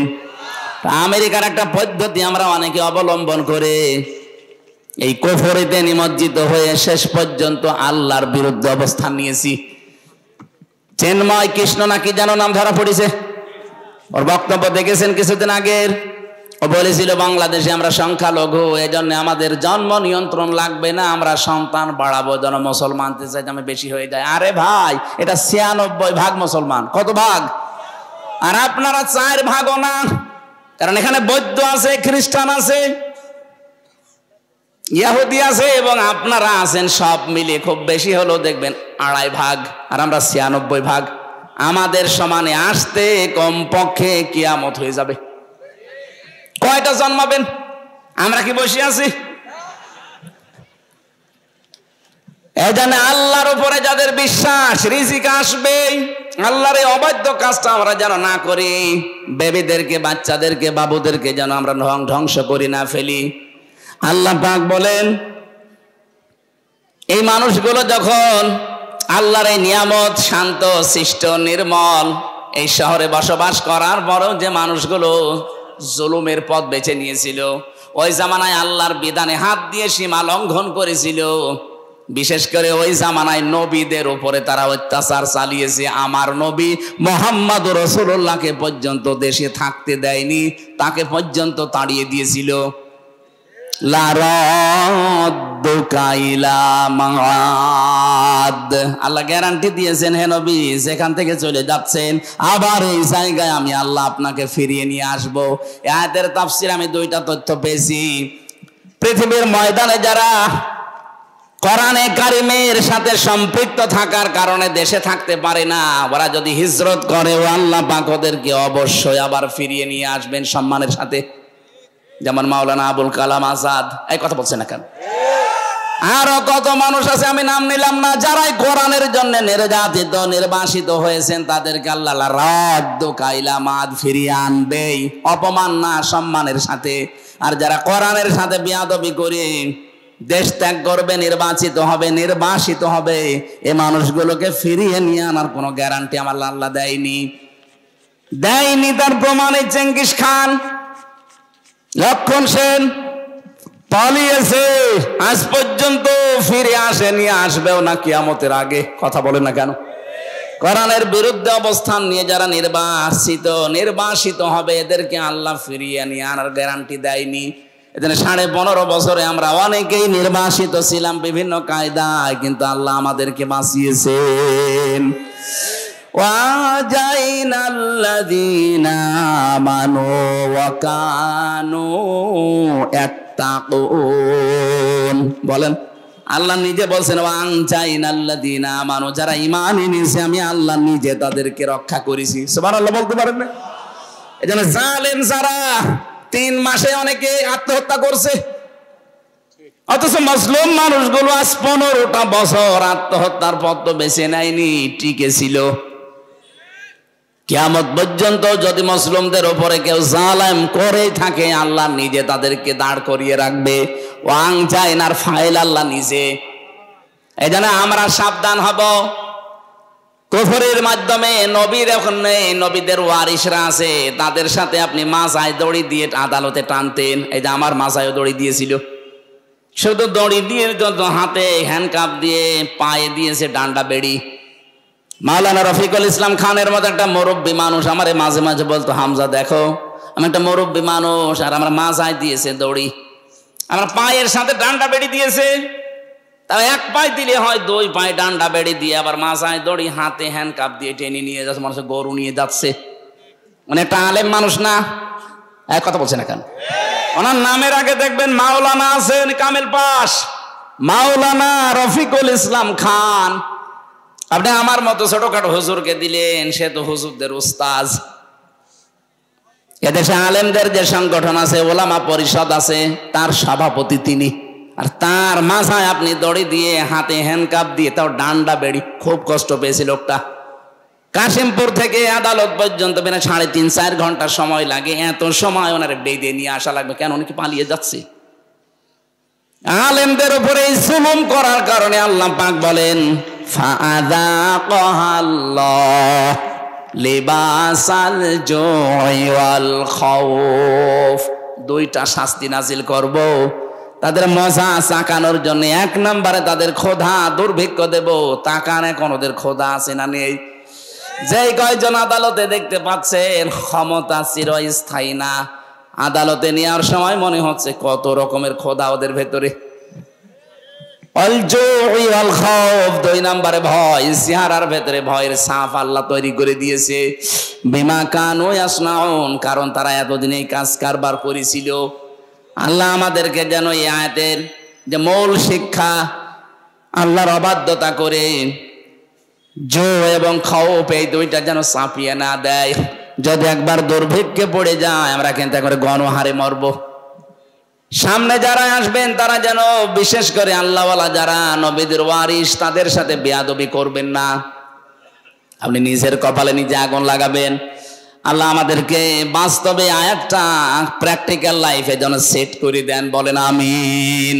আমেরিকার একটা পদ্ধতি আমরা অনেকে অবলম্বন করে এই কুফরিতে নিমজ্জিত হয়ে শেষ পর্যন্ত আল্লাহর বিরুদ্ধে অবস্থান নিয়েছি। চিন্ময় কৃষ্ণ নাকি যেন নাম ধরা পড়েছে, ওর বক্তব্য দেখেছেন কিছুদিন আগের। ও বলেছিল বাংলাদেশে আমরা সংখ্যালঘু, এজন্য আমাদের জন্ম নিয়ন্ত্রণ লাগবে না, আমরা সন্তান বাড়াবো যেন মুসলমান আমি বেশি হয়ে যায়। আরে ভাই, এটা 96% মুসলমান। কত ভাগ? আর আপনারা 4 ভাগও না, কারণ এখানে বৌদ্ধ আছে, খ্রিস্টান আছে, ইহুদি আছে এবং আপনারা আছেন, সব মিলে খুব বেশি হলেও দেখবেন 2.5 ভাগ, আর আমরা 96 ভাগ। আমাদের সমানে আসতে কমপক্ষে কিয়ামত হয়ে যাবে। কয়টা জন্মাবেন? আমরা কি বসে আছি? এজন্য আল্লাহর উপরে যাদের বিশ্বাস, রিজিক আসবে। আল্লাহর এই অবাধ্য কাজটা আমরা যেন না করি, বেবিদেরকে, বাচ্চাদেরকে, বাবুদেরকে যেন আমরা ধ্বংস করি না ফেলি। আল্লাহ পাক বলেন, এই মানুষগুলো যখন আল্লাহর এই নিয়ামত, শান্ত, শিষ্ট, নির্মল এই শহরে বসবাস করার পরেও যে মানুষগুলো জুলুমের পথ বেছে নিয়েছিল, ওই জামানায় আল্লাহর বিধানে হাত দিয়ে সীমা লঙ্ঘন করেছিল। বিশেষ করে ওই জামানায় নবীদের উপরে তারা অত্যাচার চালিয়েছে। আমার নবী মুহাম্মদ রাসূলুল্লাহকে পর্যন্ত দেশে থাকতে দেয়নি, তাকে পর্যন্ত তাড়িয়ে দিয়েছিল। আল্লাহ গ্যারান্টি দিয়েছেন, হে নবী, যেখান থেকে চলে যাচ্ছেন আবার এই জায়গায় আমি আল্লাহ আপনাকে ফিরিয়ে নিয়ে আসবো। এই আয়াতের তাফসীর আমি 2টা তথ্য পেয়েছি। পৃথিবীর ময়দানে যারা কোরআনে কারিমের সাথে সম্পৃক্ত থাকার কারণে দেশে থাকতে পারে না, ওরা যদি হিজরত করে, ও আল্লাহ পাক ওদেরকে অবশ্যই আবার ফিরিয়ে নিয়ে আসবেন সম্মানের সাথে। যেমন মাওলানা আবুল কালাম আজাদ, এই কথা বলছে না কেন? আরো কত মানুষ আছে, আমি নাম নিলাম না, যারাই কোরআনের জন্য নির্যাতিত, নির্বাসিত হয়েছেন, তাদেরকে আল্লাহ রাদ্দুকা ইলা মাদ ফিরিয়ে আনবেই, অপমান না, সম্মানের সাথে। আর যারা কোরআনের সাথে বিয়াদবি করে দেশ ত্যাগ করবে, নির্বাচিত হবে, নির্বাসিত হবে, এই মানুষগুলোকে ফিরিয়ে নিয়ে আনার কোনো গ্যারান্টি আমার আল্লাহ দেয়নি। তার প্রমাণে চেঙ্গিস খান, লক্ষণ সেন পালিয়েছে, আজ পর্যন্ত ফিরে আসেনি, আসবেও না কিয়ামতের আগে। কথা বলে না কেন? কোরআনের বিরুদ্ধে অবস্থান নিয়ে যারা নির্বাসিত হবে, এদেরকে আল্লাহ ফিরিয়ে নিয়ে আনার গ্যারান্টি দেয়নি। এখানে 15.5 বছরে আমরা অনেকেই নির্বাসিত ছিলাম বিভিন্ন কায়দায়, কিন্তু আল্লাহ আমাদেরকে বাঁচিয়েছেন। ওয়াজাইনাল্লাযীনা আমানু ওয়া কানু ইয়াত্তাকুন। বলেন, আল্লাহ নিজে বলছেন, ওয়াজাইনাল্লাযীনা আমানু, যারা ঈমান এনেছে আমি আল্লাহ নিজে তাদেরকে রক্ষা করেছি। সুবহানাল্লাহ বলতে পারেন না? এজন্য জালেম যারা 3 মাসে অনেকে আত্মহত্যা করছে, অথচ মুসলিম মানুষগুলো আজ 15টা বছর আত্মহত্যার পথ তো বেছে নেয়নি, টিকে ছিল। কিয়ামত পর্যন্ত যদি মুসলিমদের উপরে কেউ জালেম করে থাকে, আল্লাহ নিজে তাদেরকে দাঁড় করিয়ে রাখবে। ওয়াং জাইনার ফাইল আল্লাহ নিজে। এজন্য আমরা সাবধান হব। কুফরের মাধ্যমে নবীর এখন নেই, নবীদের ওয়ারিসরা আছে, তাদের সাথে আপনি মাজায় দড়ি দিয়ে আদালতে টানতেন। এই যে আমার মাজায়ও দড়ি দিয়েছিল, শুধু দড়ি দিয়ে, হাতে হ্যান্ডকাপ দিয়ে, পায়ে দিয়েছে ডান্ডা বেড়ি। মাওলানা রফিকুল ইসলাম খানের মতো একটা মুরব্বী মানুষ আমারে মাঝে মাঝে বলতো, হামজা দেখো আমি একটা মুরব্বী মানুষ, আর আমার মাজায় দিয়েছে দড়ি, আমার পায়ের সাথে ডান্ডা বেড়ি দিয়েছে। তাও 1 পায়ে দিলে হয়, 2 পায়ে ডান্ডা বেড়ি দিয়ে, আবার মাজায় দড়ি, হাতে হ্যান্ডকাপ দিয়ে টেনে নিয়ে যাচ্ছে, মানুষের গরু নিয়ে যাচ্ছে। মানে একটা আলেম মানুষ না, এক কথা বলছেন না কেন? ওনার নামের আগে দেখবেন মাওলানা আছেন, কামেল পাশ, মাওলানা রফিকুল ইসলাম খান। আপনি আমার মতো ছোটখাটো হুজুরকে দিলেন, সে তো হুজুরদের উস্তাজ। এদেশে আলেমদের যে সংগঠন আছে, ওলামা পরিষদ আছে, তার সভাপতি তিনি। আর তার মাথায় আপনি দড়ি দিয়ে, হাতে হ্যান্ডকাপ দিয়ে, তাও ডান্ডা বেড়ি, খুব কষ্ট পেয়েছে লোকটা। কাশিমপুর থেকে আদালত পর্যন্ত বেনা 3.5-4 ঘন্টা সময় লাগে। এত সময় ওনারে বেঁধে নিয়ে আসা লাগবে কেন? উনি কি পালিয়ে যাচ্ছে? আলেমদের উপরে জুলুম করার কারণে আল্লাহ পাক বলেন ফাআযাকাল্লাহ লিবাসাল জুই ওয়াল খাউফ, দুইটা শাস্তি নাজিল করব তাদের মজা চাকানোর জন্য। 1 নম্বরে তাদের ক্ষুধা দুর্ভিক্ষ দেব। তাকান এখন ওদের ক্ষুধা আছে না নেই? যেই কয়জন আদালতে দেখতে পাচ্ছেন ক্ষমতা চিরস্থায়ী না, আদালতে নেওয়ার সময় মনে হচ্ছে কত রকমের ক্ষুধা ওদের ভেতরে। 2 নম্বরে ভয়, চেহারার ভেতরে ভয়ের ছাপ আল্লাহ তৈরি করে দিয়েছে। বিমা কানু ইয়াসনাউন, কারণ তারা এতদিন এই কাজ কারবার করেছিল। আল্লাহ আমাদেরকে যেন এই আয়াতের যে মূল শিক্ষা, আল্লাহর অবাধ্যতা করে জো এবং খাওপ, এই দুইটা যেন চাপিয়ে না দেয়। যদি একবার দুর্ভিক্ষে পড়ে যায়, আমরা কিন্তু একবারে গণহারে মরব। সামনে যারা আসবেন তারা যেন, বিশেষ করে আল্লাহওয়ালা যারা নবীদের ওয়ারিস, তাদের সাথে বেয়াদবি করবেন না। আপনি নিজের কপালে নিজে আগুন লাগাবেন। আল্লাহ আমাদেরকে বাস্তবে আয়াতটা প্র্যাকটিক্যাল লাইফে যেন সেট করে দেন, বলেন আমিন।